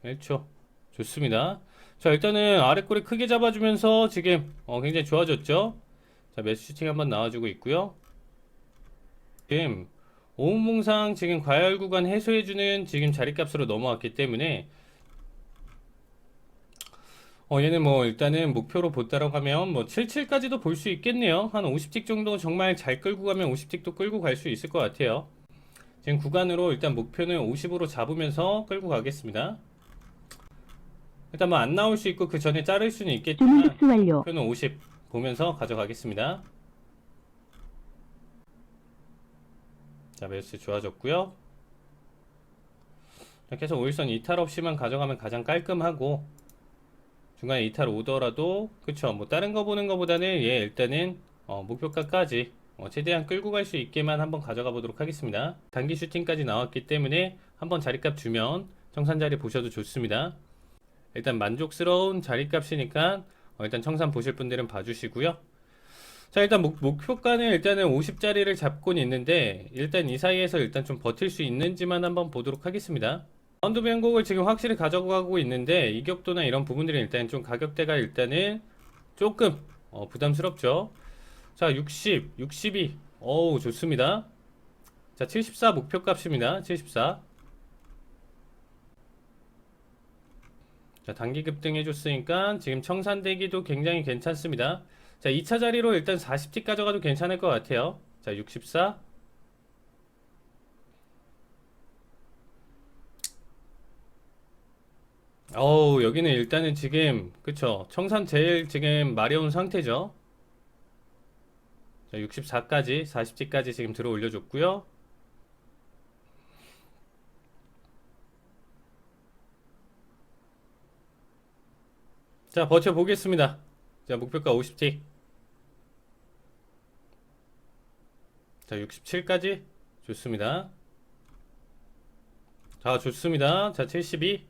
C: 1초. 좋습니다. 자, 일단은 아래 꼬리 크게 잡아주면서 지금 굉장히 좋아졌죠. 자, 매수 슈팅 한번 나와주고 있고요. 지금 오음봉상 지금 과열 구간 해소해주는 지금 자리값으로 넘어왔기 때문에 얘는 뭐 일단은 목표로 본다라고 하면 뭐 77까지도 볼 수 있겠네요. 한 50틱 정도 정말 잘 끌고 가면 50틱도 끌고 갈 수 있을 것 같아요. 지금 구간으로 일단 목표는 50으로 잡으면서 끌고 가겠습니다. 일단 뭐 안 나올 수 있고 그 전에 자를 수는 있겠지만 목표는 50 보면서 가져가겠습니다. 자, 매수 좋아졌고요. 계속 5일선 이탈 없이만 가져가면 가장 깔끔하고 중간에 이탈 오더라도 그쵸 뭐 다른 거 보는 거보다는 일단은 목표가까지 최대한 끌고 갈 수 있게만 한번 가져가 보도록 하겠습니다. 단기 슈팅까지 나왔기 때문에 한번 자리값 주면 청산 자리 보셔도 좋습니다. 일단 만족스러운 자리값이니까 일단 청산 보실 분들은 봐주시고요. 자, 일단 목표가는 일단은 50짜리를 잡고는 있는데 일단 이 사이에서 일단 좀 버틸 수 있는지만 한번 보도록 하겠습니다. 라운드 변곡을 지금 확실히 가져가고 있는데 이격도나 이런 부분들이 일단 좀 가격대가 일단은 조금 부담스럽죠. 자, 60, 62 어우 좋습니다. 자, 74 목표값입니다. 74. 자, 단기 급등 해줬으니까 지금 청산대기도 굉장히 괜찮습니다. 자, 2차 자리로 일단 40틱 가져가도 괜찮을 것 같아요. 자, 64. 여기는 일단은 지금 그쵸 청산 제일 지금 마려운 상태죠. 자, 64까지 40틱까지 지금 들어 올려줬고요. 자, 버텨보겠습니다. 자, 목표가 50틱. 자, 67까지 좋습니다. 자, 좋습니다. 자, 72.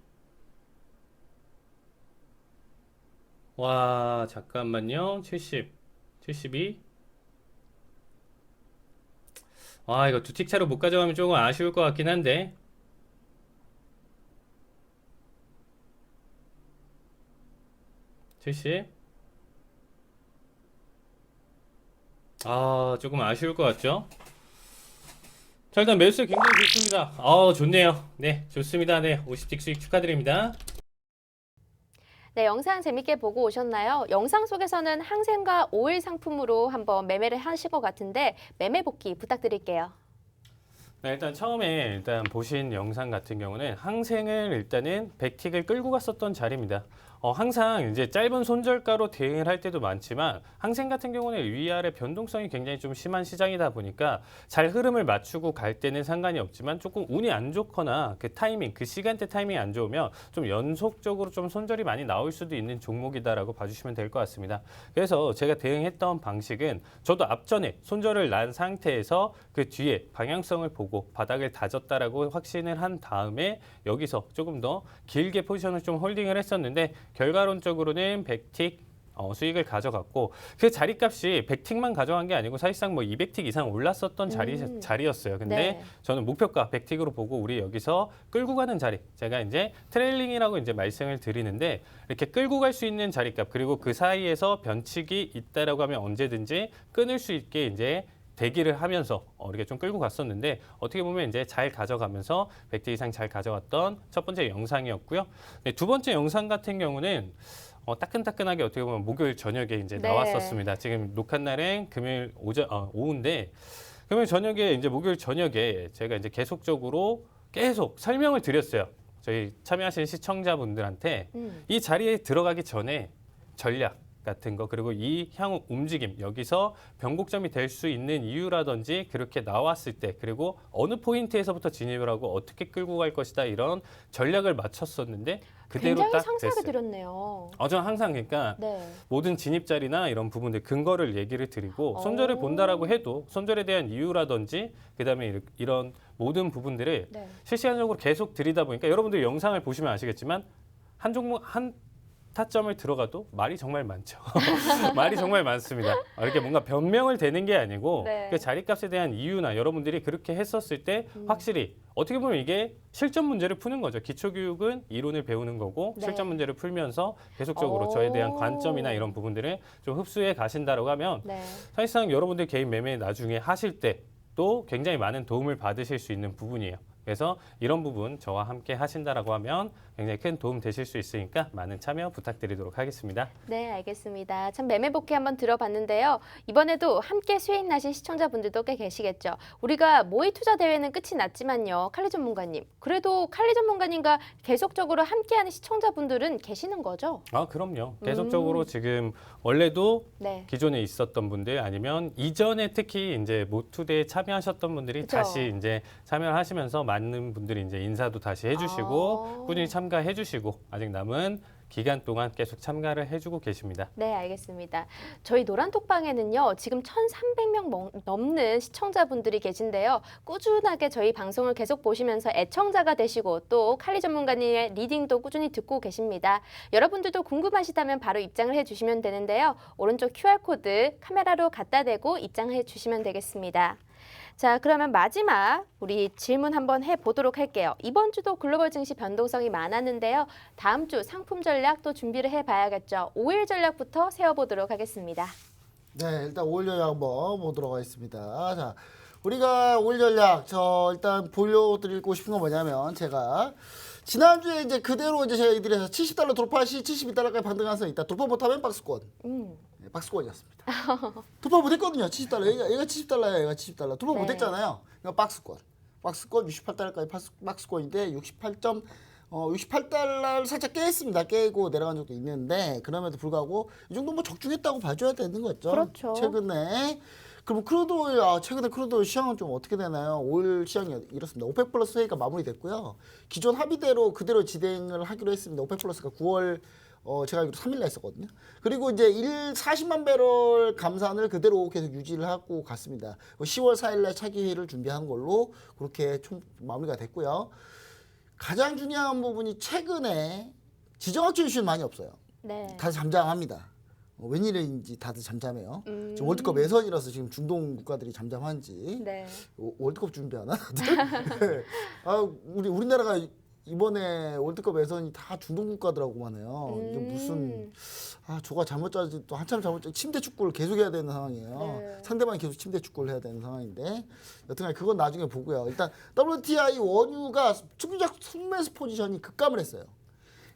C: 와, 잠깐만요. 70, 72. 와, 이거 두 틱 차로 못 가져가면 조금 아쉬울 것 같긴 한데. 70. 조금 아쉬울 것 같죠? 자, 일단 매수 굉장히 좋습니다. 좋네요. 네, 좋습니다. 네, 50틱 수익 축하드립니다.
A: 네, 영상 재밌게 보고 오셨나요? 영상 속에서는 항생과 오일 상품으로 한번 매매를 하실 것 같은데 매매 복귀 부탁드릴게요.
C: 네, 일단 처음에 일단 보신 영상 같은 경우는 항생을 일단은 100틱을 끌고 갔었던 자리입니다. 항상 이제 짧은 손절가로 대응을 할 때도 많지만 항생 같은 경우는 위아래 변동성이 굉장히 좀 심한 시장이다 보니까 잘 흐름을 맞추고 갈 때는 상관이 없지만 조금 운이 안 좋거나 그 타이밍, 그 시간대 타이밍이 안 좋으면 좀 연속적으로 좀 손절이 많이 나올 수도 있는 종목이다라고 봐주시면 될 것 같습니다. 그래서 제가 대응했던 방식은 저도 앞전에 손절을 난 상태에서 그 뒤에 방향성을 보고 바닥을 다졌다라고 확신을 한 다음에 여기서 조금 더 길게 포지션을 좀 홀딩을 했었는데 결과론적으로는 100틱 수익을 가져갔고 그 자리값이 100틱만 가져간 게 아니고 사실상 뭐 200틱 이상 올랐었던 자리였어요. 근데
A: 네.
C: 저는 목표가 100틱으로 보고 우리 여기서 끌고 가는 자리, 제가 이제 트레일링이라고 이제 말씀을 드리는데 이렇게 끌고 갈 수 있는 자리값 그리고 그 사이에서 변칙이 있다라고 하면 언제든지 끊을 수 있게 이제 대기를 하면서 이렇게 좀 끌고 갔었는데 어떻게 보면 이제 잘 가져가면서 100대 이상 잘 가져갔던 첫 번째 영상이었고요. 네, 두 번째 영상 같은 경우는 따끈따끈하게 어떻게 보면 목요일 저녁에 이제
A: 네.
C: 나왔었습니다. 지금 녹화 날은 금요일 오후인데 금요일 저녁에 이제 목요일 저녁에 제가 이제 계속 설명을 드렸어요. 저희 참여하신 시청자분들한테 이 자리에 들어가기 전에 전략 같은 거 그리고 이 향후 움직임 여기서 변곡점이 될 수 있는 이유라든지 그렇게 나왔을 때 그리고 어느 포인트에서부터 진입을 하고 어떻게 끌고 갈 것이다 이런 전략을 맞췄었는데 그대로
A: 굉장히
C: 딱
A: 상세하게
C: 됐어요.
A: 드렸네요.
C: 저는 항상 그러니까
A: 네.
C: 모든 진입 자리나 이런 부분들 근거를 얘기를 드리고 손절을 본다라고 해도 손절에 대한 이유라든지 그다음에 이런 모든 부분들을
A: 네.
C: 실시간적으로 계속 드리다 보니까 여러분들 영상을 보시면 아시겠지만 한 종목 한 타점을 들어가도 말이 정말 많죠. 말이 정말 많습니다. 이렇게 뭔가 변명을 대는 게 아니고
A: 네.
C: 그 자리값에 대한 이유나 여러분들이 그렇게 했었을 때 확실히 어떻게 보면 이게 실전 문제를 푸는 거죠. 기초교육은 이론을 배우는 거고
A: 네.
C: 실전 문제를 풀면서 계속적으로 저에 대한 관점이나 이런 부분들을 좀 흡수해 가신다라고 하면
A: 네.
C: 사실상 여러분들 개인 매매 나중에 하실 때 또 굉장히 많은 도움을 받으실 수 있는 부분이에요. 그래서 이런 부분 저와 함께 하신다라고 하면 굉장히 큰 도움 되실 수 있으니까 많은 참여 부탁드리도록 하겠습니다.
A: 네, 알겠습니다. 참 매매복귀 한번 들어봤는데요. 이번에도 함께 수익 나신 시청자분들도 꽤 계시겠죠. 우리가 모의 투자 대회는 끝이 났지만요. 칼리 전문가님, 그래도 칼리 전문가님과 계속적으로 함께하는 시청자분들은 계시는 거죠?
C: 그럼요. 계속적으로 지금 원래도
A: 네.
C: 기존에 있었던 분들 아니면 이전에 특히 이제 모투대에 참여하셨던 분들이
A: 그쵸.
C: 다시 이제 참여를 하시면서 많은 분들이 이제 인사도 다시 해주시고 꾸준히 참가해주시고 아직 남은 기간 동안 계속 참가를 해주고 계십니다.
A: 네, 알겠습니다. 저희 노란톡방에는요, 지금 1,300명 넘는 시청자분들이 계신데요. 꾸준하게 저희 방송을 계속 보시면서 애청자가 되시고 또 칼리 전문가님의 리딩도 꾸준히 듣고 계십니다. 여러분들도 궁금하시다면 바로 입장을 해주시면 되는데요. 오른쪽 QR코드 카메라로 갖다 대고 입장해 주시면 되겠습니다. 자, 그러면 마지막 우리 질문 한번 해보도록 할게요. 이번 주도 글로벌 증시 변동성이 많았는데요. 다음 주 상품 전략 또 준비를 해봐야겠죠. 5일 전략부터 세워보도록 하겠습니다.
B: 네, 일단 5일 전략 한번 보도록 하겠습니다. 자, 우리가 5일 전략 일단 보여드리고 싶은 건 뭐냐면 제가 지난주에 이제 그대로 이제 제가 얘기드려서 70달러 돌파 시 72달러까지 반등 가능성이 있다. 돌파 못하면 박스권. 네, 박스권이었습니다. 돌파 못했거든요. 70달러. 얘가 70달러예요. 얘가 70달러. 돌파
A: 네.
B: 못했잖아요. 그러니까 박스권. 박스권 68달러까지 박스권인데 68달러를 살짝 깨했습니다. 깨고 내려간 적도 있는데 그럼에도 불구하고 이 정도 뭐 적중했다고 봐줘야 되는 거죠.
A: 그렇죠.
B: 최근에. 그럼 크루드 최근에 크루드 시황은 좀 어떻게 되나요? 올 시황이 이렇습니다. 오펙 플러스 회의가 마무리됐고요. 기존 합의대로 그대로 진행을 하기로 했습니다. 오펙 플러스가 9월 제가 알기로 3일날 했었거든요. 그리고 이제 40만 배럴 감산을 그대로 계속 유지를 하고 갔습니다. 10월 4일날 차기 회의를 준비한 걸로 그렇게 총 마무리가 됐고요. 가장 중요한 부분이 최근에 지정학적 이슈는 많이 없어요.
A: 네.
B: 다들 잠잠합니다. 웬일인지 다들 잠잠해요. 지금 월드컵 예선이라서 지금 중동 국가들이 잠잠한지.
A: 네.
B: 월드컵 준비하나? 다들? 우리나라가 이번에 월드컵 예선이 다 중동 국가들하고만 해요. 이게 무슨 조가 잘못 짜지 또 한참 잘못 짜 침대 축구를 계속 해야 되는 상황이에요.
A: 네.
B: 상대방이 계속 침대 축구를 해야 되는 상황인데 여튼간 그건 나중에 보고요. 일단 WTI 원유가 투기적 순매수 포지션이 급감을 했어요.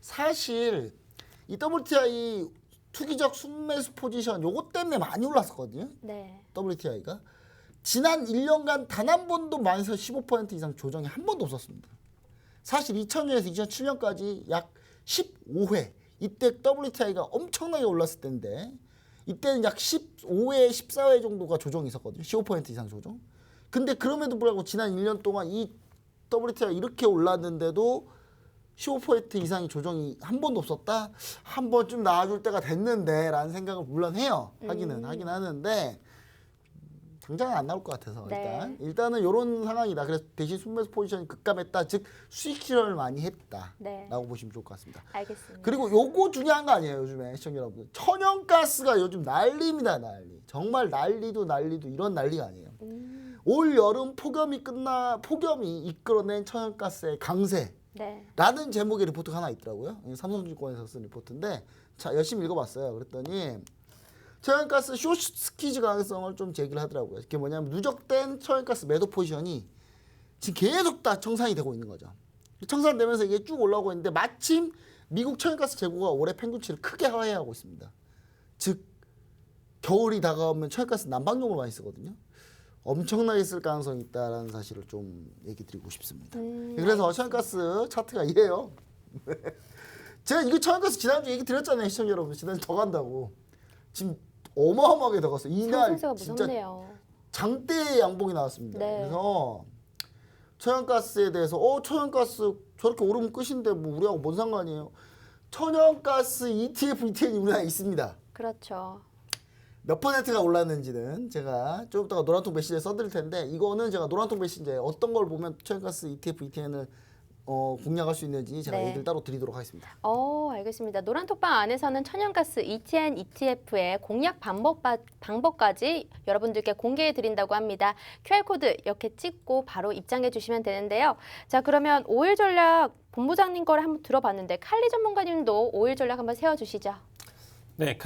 B: 사실 이 WTI 투기적 순매수 포지션 요거 때문에 많이 올랐었거든요.
A: 네.
B: WTI가 지난 1년간 단 한 번도 마이너스 15% 이상 조정이 한 번도 없었습니다. 사실 2000년에서 2007년까지 약 15회 이때 WTI가 엄청나게 올랐을 때인데 이때는 약 15회, 14회 정도가 조정이 있었거든요. 15% 이상 조정. 근데 그럼에도 불구하고 지난 1년 동안 이 WTI가 이렇게 올랐는데도 15% 이상의 조정이 한 번도 없었다? 한 번쯤 나와줄 때가 됐는데 라는 생각을 물론 해요. 하긴 하는데 당장은 안 나올 것 같아서
A: 네.
B: 일단은 이런 상황이다. 그래서 대신 순매수 포지션이 급감했다. 즉 수익 실현을 많이 했다.
A: 네.
B: 라고 보시면 좋을 것 같습니다.
A: 알겠습니다.
B: 그리고 요거 중요한 거 아니에요. 요즘에 시청자 여러분. 천연가스가 요즘 난리입니다. 난리. 정말 난리도 이런 난리가 아니에요. 올 여름 폭염이 이끌어낸 천연가스의 강세.
A: 네.
B: 라는 제목의 리포트가 하나 있더라고요. 삼성증권에서 쓴 리포트인데 자 열심히 읽어봤어요. 그랬더니 천연가스 쇼스퀴즈 가능성을 좀 제기를 하더라고요. 그게 뭐냐면 누적된 천연가스 매도 포지션이 지금 계속 다 청산이 되고 있는 거죠. 청산되면서 이게 쭉 올라오고 있는데 마침 미국 천연가스 재고가 올해 평균치를 크게 하회하고 있습니다. 즉 겨울이 다가오면 천연가스 난방용으로 많이 쓰거든요. 엄청나게 쓸 가능성이 있다는 사실을 좀 얘기 드리고 싶습니다. 그래서 천연가스 차트가 이래요. 제가 이거 천연가스 지난주 얘기 드렸잖아요. 시청자 여러분. 지난주 더 간다고. 지금 어마어마하게 더 갔어요. 이날
A: 상승세가
B: 진짜
A: 무섭네요.
B: 장대의 양봉이 나왔습니다.
A: 네.
B: 그래서 천연가스에 대해서 천연가스 저렇게 오르면 끝인데 뭐 우리하고 뭔 상관이에요. 천연가스 ETF, ETN이 우리나라에 있습니다.
A: 그렇죠.
B: 몇 퍼센트가 올랐는지는 제가 좀 이따가 노란통 메시지에 써드릴 텐데 이거는 제가 노란통 메시지에 어떤 걸 보면 천연가스 ETF, ETN을 공략할 수 있는지 제가
A: 네.
B: 얘기를 따로 드리도록 하겠습니다.
A: 알겠습니다. 노란톡방 안에서는 천연가스 ETN, ETF의 공략 방법까지 여러분들께 공개해 드린다고 합니다. QR코드 이렇게 찍고 바로 입장해 주시면 되는데요. 자, 그러면 5일 전략 본부장님 거를 한번 들어봤는데 칼리 전문가님도 5일 전략 한번 세워주시죠.
C: 네,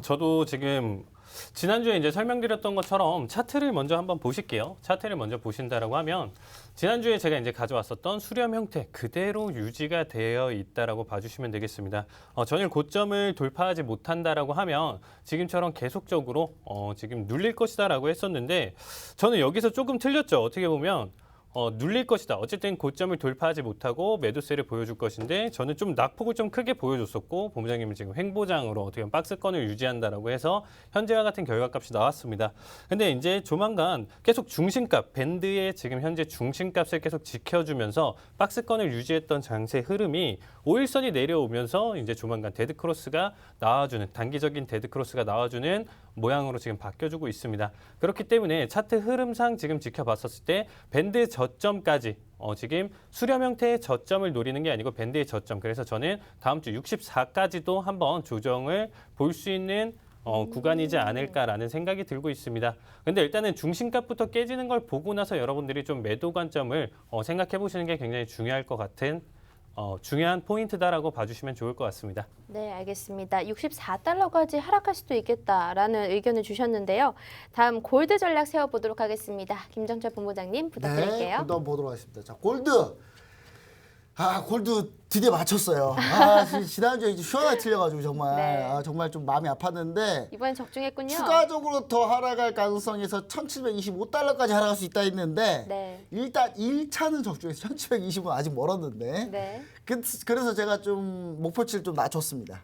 C: 저도 지금 지난주에 이제 설명드렸던 것처럼 차트를 먼저 한번 보실게요. 차트를 먼저 보신다라고 하면 지난주에 제가 이제 가져왔었던 수렴 형태 그대로 유지가 되어 있다라고 봐주시면 되겠습니다. 전일 고점을 돌파하지 못한다라고 하면 지금처럼 계속적으로 지금 눌릴 것이다라고 했었는데 저는 여기서 조금 틀렸죠. 어떻게 보면 눌릴 것이다. 어쨌든 고점을 돌파하지 못하고 매도세를 보여줄 것인데 저는 좀 낙폭을 좀 크게 보여줬었고 본부장님은 지금 횡보장으로 어떻게 보면 박스권을 유지한다라고 해서 현재와 같은 결과값이 나왔습니다. 근데 이제 조만간 계속 중심값, 밴드의 지금 현재 중심값을 계속 지켜주면서 박스권을 유지했던 장세 흐름이 5일선이 내려오면서 이제 조만간 데드크로스가 나와주는 단기적인 데드크로스가 나와주는 모양으로 지금 바뀌어주고 있습니다. 그렇기 때문에 차트 흐름상 지금 지켜봤었을 때 밴드 저점까지 지금 수렴 형태의 저점을 노리는 게 아니고 밴드의 저점. 그래서 저는 다음 주 64까지도 한번 조정을 볼 수 있는 구간이지 않을까라는 생각이 들고 있습니다. 근데 일단은 중심값부터 깨지는 걸 보고 나서 여러분들이 좀 매도 관점을 생각해 보시는 게 굉장히 중요할 것 같은 중요한 포인트다라고 봐주시면 좋을 것 같습니다.
A: 네, 알겠습니다. 64달러까지 하락할 수도 있겠다라는 의견을 주셨는데요. 다음 골드 전략 세워보도록 하겠습니다. 김정철 본부장님 부탁드릴게요.
B: 네, 골드 한번 보도록 하겠습니다. 자, 골드 드디어 맞췄어요. 지난주에 시원하게 틀려가지고 정말
A: 네.
B: 정말 좀 마음이 아팠는데
A: 이번엔 적중했군요.
B: 추가적으로 더 하락할 가능성에서 1725달러까지 하락할 수 있다 했는데
A: 네.
B: 일단 1차는 적중해서 1720은 아직 멀었는데
A: 네.
B: 그래서 제가 좀 목표치를 좀 낮췄습니다.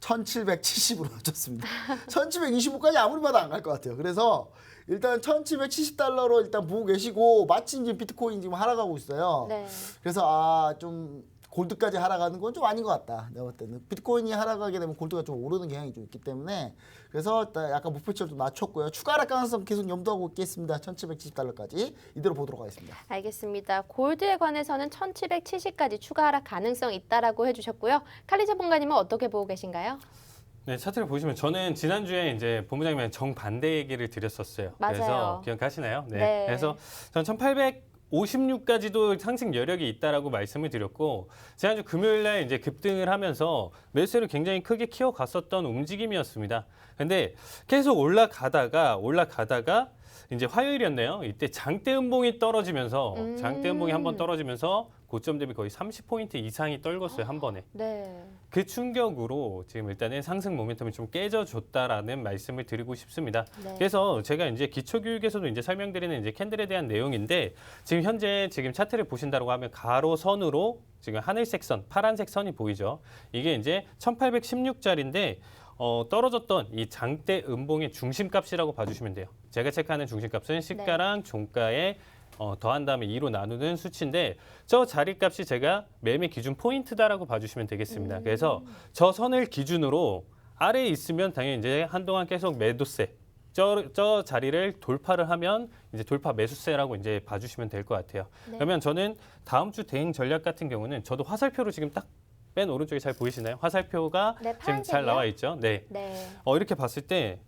B: 1770으로 낮췄습니다. 1725까지 아무리 봐도 안 갈 것 같아요. 그래서 일단 1770달러로 일단 보고 계시고 마침 지금 비트코인 지금 하락하고 있어요.
A: 네.
B: 그래서 좀 골드까지 하락하는 건 좀 아닌 것 같다. 내가 볼 때는 비트코인이 하락하게 되면 골드가 좀 오르는 경향이 좀 있기 때문에 그래서 일단 약간 목표치를 좀 낮췄고요. 추가 하락 가능성 계속 염두하고 있겠습니다. 1770달러까지 이대로 보도록 하겠습니다.
A: 알겠습니다. 골드에 관해서는 1770까지 추가 하락 가능성 있다라고 해주셨고요. 칼리 전문가님은 어떻게 보고 계신가요?
C: 네, 차트를 보시면 저는 지난주에 이제 본부장님의 정반대 얘기를 드렸었어요.
A: 맞아요.
C: 그래서 기억하시나요?
A: 네.
C: 그래서 전 1856까지도 상승 여력이 있다라고 말씀을 드렸고 지난주 금요일 날 이제 급등을 하면서 매수를 굉장히 크게 키워갔었던 움직임이었습니다. 근데 계속 올라가다가 이제 화요일이었네요. 이때 장대 음봉이 떨어지면서 장대 음봉이 한번 떨어지면서 고점 대비 거의 30포인트 이상이 떨궜어요, 한 번에.
A: 네.
C: 그 충격으로 지금 일단은 상승 모멘텀이 좀 깨져줬다라는 말씀을 드리고 싶습니다.
A: 네.
C: 그래서 제가 이제 기초교육에서도 이제 설명드리는 이제 캔들에 대한 내용인데 지금 현재 지금 차트를 보신다고 하면 가로선으로 지금 하늘색 선, 파란색 선이 보이죠. 이게 이제 1816짜리인데 떨어졌던 이 장대 음봉의 중심값이라고 봐주시면 돼요. 제가 체크하는 중심값은 시가랑 종가에 더한 다음에 2로 나누는 수치인데 저 자리값이 제가 매매 기준 포인트다라고 봐주시면 되겠습니다. 그래서 저 선을 기준으로 아래에 있으면 당연히 이제 한동안 계속 매도세 저 자리를 돌파를 하면 이제 돌파 매수세라고 이제 봐주시면 될 것 같아요.
A: 네.
C: 그러면 저는 다음 주 대응 전략 같은 경우는 저도 화살표로 지금 딱 맨 오른쪽에 잘 보이시나요? 화살표가
A: 네,
C: 지금 잘
A: 파란색이요?
C: 나와 있죠. 네.
A: 네.
C: 이렇게 봤을 때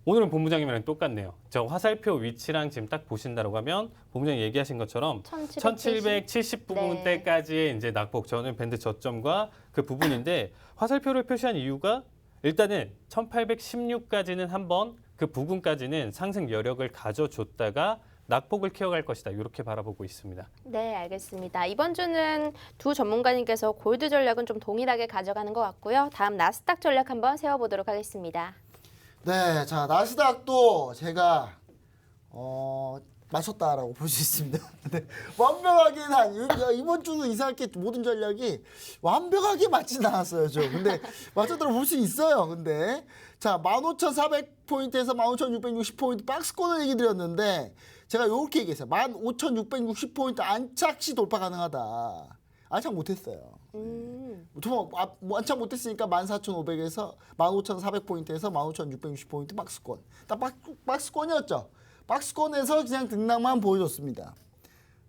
C: 오늘은 본부장님이랑 똑같네요. 저 화살표 위치랑 지금 딱 보신다고 하면 본부장님 얘기하신 것처럼 1770 부분대까지의 이제 낙폭 저는 밴드 저점과 그 부분인데 화살표를 표시한 이유가 일단은 1816까지는 한번 그 부분까지는 상승 여력을 가져줬다가 낙폭을 키워갈 것이다. 이렇게 바라보고 있습니다.
A: 네, 알겠습니다. 이번 주는 두 전문가님께서 골드 전략은 좀 동일하게 가져가는 것 같고요. 다음 나스닥 전략 한번 세워보도록 하겠습니다.
B: 네, 자 나스닥도 제가 맞췄다라고 볼 수 있습니다. 근데 완벽하게 이번 주는 이상하게 모든 전략이 완벽하게 맞진 않았어요, 저. 근데 맞췄다고 볼 수 있어요. 근데 자 15,400포인트에서 15,660포인트 박스권을 얘기 드렸는데 제가 이렇게 얘기했어요. 15,660포인트 안착 시 돌파 가능하다. 안착 못했어요. 안착 못했으니까 14,500에서 15,400포인트에서 15,660포인트 박스권. 딱 박스권이었죠. 박스권에서 그냥 등락만 보여줬습니다.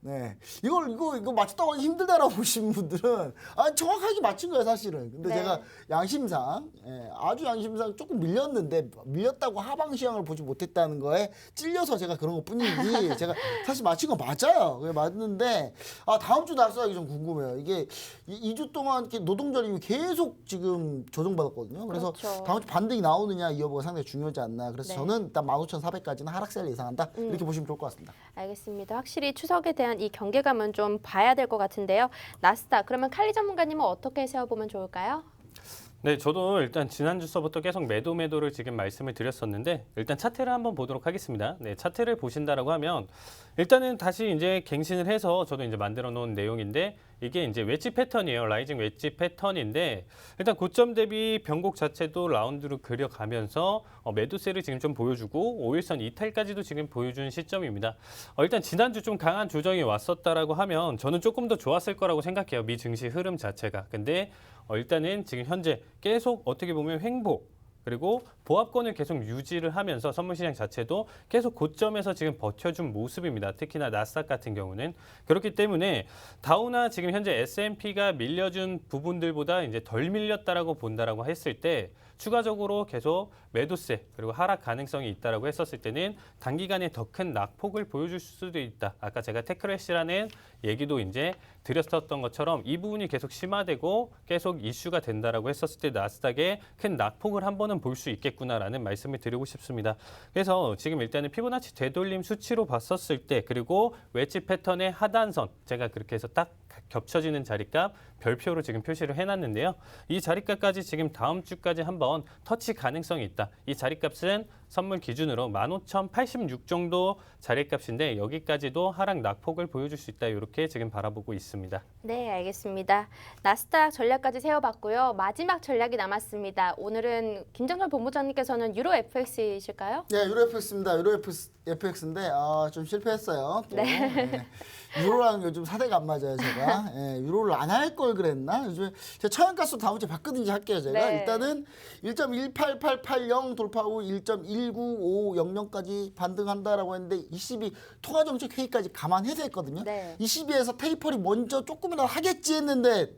B: 네, 이거 맞췄다고 하기 힘들다라고 보시는 분들은 정확하게 맞춘 거예요 사실은. 근데
A: 네.
B: 제가 양심상 아주 양심상 조금 밀렸다고 하방 시향을 보지 못했다는 거에 찔려서 제가 그런 것뿐이지 제가 사실 맞힌 거 맞아요. 그게 맞는데 다음 주 날짜가 좀 궁금해요. 이게 2주 동안 이렇게 노동절이 계속 지금 조정받았거든요. 그래서
A: 그렇죠.
B: 다음 주 반등이 나오느냐 이 여부가 상당히 중요하지 않나. 그래서
A: 네.
B: 저는 일단 15,400까지는 하락세를 예상한다. 이렇게 보시면 좋을 것 같습니다.
A: 알겠습니다. 확실히 추석에 대한 이 경계감은 좀 봐야 될 것 같은데요. 나스닥, 그러면 칼리 전문가님은 어떻게 세워보면 좋을까요?
C: 네, 저도 일단 지난주서부터 계속 매도를 지금 말씀을 드렸었는데 일단 차트를 한번 보도록 하겠습니다. 네, 차트를 보신다라고 하면 일단은 다시 이제 갱신을 해서 저도 이제 만들어 놓은 내용인데 이게 이제 웨지 패턴이에요. 라이징 웨지 패턴인데 일단 고점 대비 변곡 자체도 라운드로 그려가면서 매도세를 지금 좀 보여주고 5일선 이탈까지도 지금 보여주는 시점입니다. 일단 지난주 좀 강한 조정이 왔었다라고 하면 저는 조금 더 좋았을 거라고 생각해요. 미 증시 흐름 자체가. 근데 일단은 지금 현재 계속 어떻게 보면 횡보 그리고 보합권을 계속 유지를 하면서 선물시장 자체도 계속 고점에서 지금 버텨준 모습입니다. 특히나 나스닥 같은 경우는 그렇기 때문에 다우나 지금 현재 S&P가 밀려준 부분들보다 이제 덜 밀렸다라고 본다라고 했을 때 추가적으로 계속 매도세 그리고 하락 가능성이 있다라고 했었을 때는 단기간에 더 큰 낙폭을 보여줄 수도 있다. 아까 제가 테크래시라는 얘기도 이제 드렸었던 것처럼 이 부분이 계속 심화되고 계속 이슈가 된다라고 했었을 때 나스닥에 큰 낙폭을 한 번은 볼 수 있겠구나라는 말씀을 드리고 싶습니다. 그래서 지금 일단은 피보나치 되돌림 수치로 봤었을 때 그리고 웨지 패턴의 하단선 제가 그렇게 해서 딱 겹쳐지는 자리값 별표로 지금 표시를 해놨는데요. 이 자리값까지 지금 다음 주까지 한번 터치 가능성이 있다. 이 자리값은 선물 기준으로 15,086 정도 자리값인데 여기까지도 하락 낙폭을 보여줄 수 있다. 이렇게 지금 바라보고 있습니다.
A: 네, 알겠습니다. 나스닥 전략까지 세워봤고요. 마지막 전략이 남았습니다. 오늘은 김정철 본부장님께서는 유로 FX이실까요?
B: 네, 유로 FX입니다. 유로 FX인데 좀 실패했어요. 또. 네. 유로랑 요즘 사대가 안 맞아요, 제가. 유로를 안 할 걸 그랬나? 요즘에 제가 처형가수 다음 주에 바꾸든지 할게요, 제가.
A: 네.
B: 일단은 1.18880 돌파 후 1.19500까지 반등한다라고 했는데 22 통화정책 회의까지 감안해서 했거든요.
A: 네.
B: 22에서 테이퍼리 먼저 조금이라도 하겠지 했는데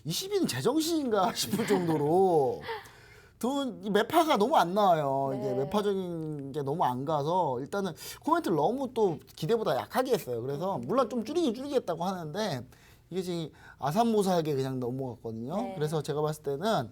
B: 22는 제정신인가 싶을 정도로 이 매파가 너무 안 나와요.
A: 네.
B: 이게 매파적인 게 너무 안 가서 일단은 코멘트를 너무 또 기대보다 약하게 했어요. 그래서 물론 좀 줄이겠다고 하는데 이게 지금 아산모사하게 그냥 넘어갔거든요.
A: 네.
B: 그래서 제가 봤을 때는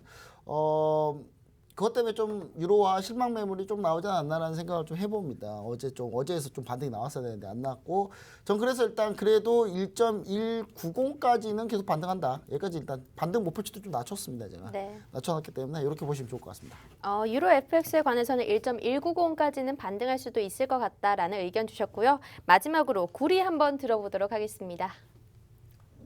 B: 그것 때문에 좀 유로화 실망 매물이 좀 나오지 않았나라는 생각을 좀 해봅니다. 어제에서 좀 반등이 나왔어야 되는데 안 나왔고, 전 그래서 일단 그래도 1.190까지는 계속 반등한다. 여기까지 일단 반등 목표치도 좀 낮췄습니다, 제가.
A: 네.
B: 낮춰놨기 때문에 이렇게 보시면 좋을 것 같습니다.
A: 유로 FX에 관해서는 1.190까지는 반등할 수도 있을 것 같다라는 의견 주셨고요. 마지막으로 구리 한번 들어보도록 하겠습니다.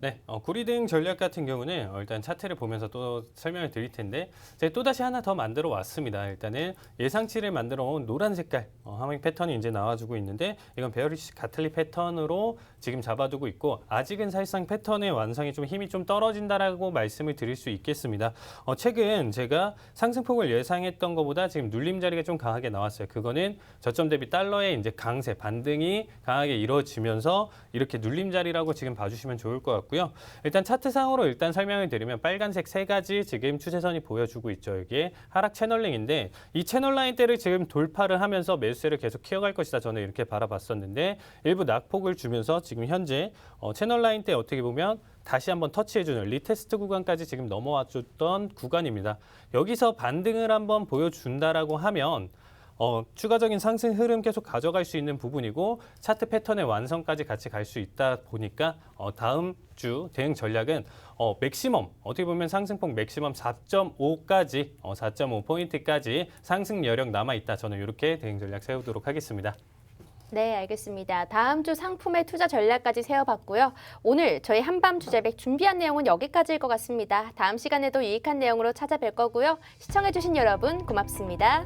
C: 네, 구리등 전략 같은 경우는 일단 차트를 보면서 또 설명을 드릴 텐데 제가 또다시 하나 더 만들어 왔습니다. 일단은 예상치를 만들어 온 노란 색깔 하밍 패턴이 이제 나와주고 있는데 이건 베어리시 가틀리 패턴으로 지금 잡아두고 있고 아직은 사실상 패턴의 완성이 좀 힘이 좀 떨어진다라고 말씀을 드릴 수 있겠습니다. 최근 제가 상승폭을 예상했던 것보다 지금 눌림 자리가 좀 강하게 나왔어요. 그거는 저점 대비 달러의 이제 강세 반등이 강하게 이루어지면서 이렇게 눌림 자리라고 지금 봐주시면 좋을 것 같고요. 일단 차트상으로 일단 설명을 드리면 빨간색 세 가지 지금 추세선이 보여주고 있죠. 이게 하락 채널링인데 이 채널 라인대를 지금 돌파를 하면서 매수세를 계속 키워갈 것이다. 저는 이렇게 바라봤었는데 일부 낙폭을 주면서 지금 현재 채널 라인대 어떻게 보면 다시 한번 터치해주는 리테스트 구간까지 지금 넘어와줬던 구간입니다. 여기서 반등을 한번 보여준다라고 하면 추가적인 상승 흐름 계속 가져갈 수 있는 부분이고 차트 패턴의 완성까지 같이 갈 수 있다 보니까 다음 주 대응 전략은 맥시멈 어떻게 보면 상승폭 맥시멈 4.5까지 4.5포인트까지 상승 여력 남아있다. 저는 이렇게 대응 전략 세우도록 하겠습니다.
A: 네, 알겠습니다. 다음 주 상품의 투자 전략까지 세워봤고요. 오늘 저희 한밤 투자백 준비한 내용은 여기까지일 것 같습니다. 다음 시간에도 유익한 내용으로 찾아뵐 거고요. 시청해주신 여러분 고맙습니다.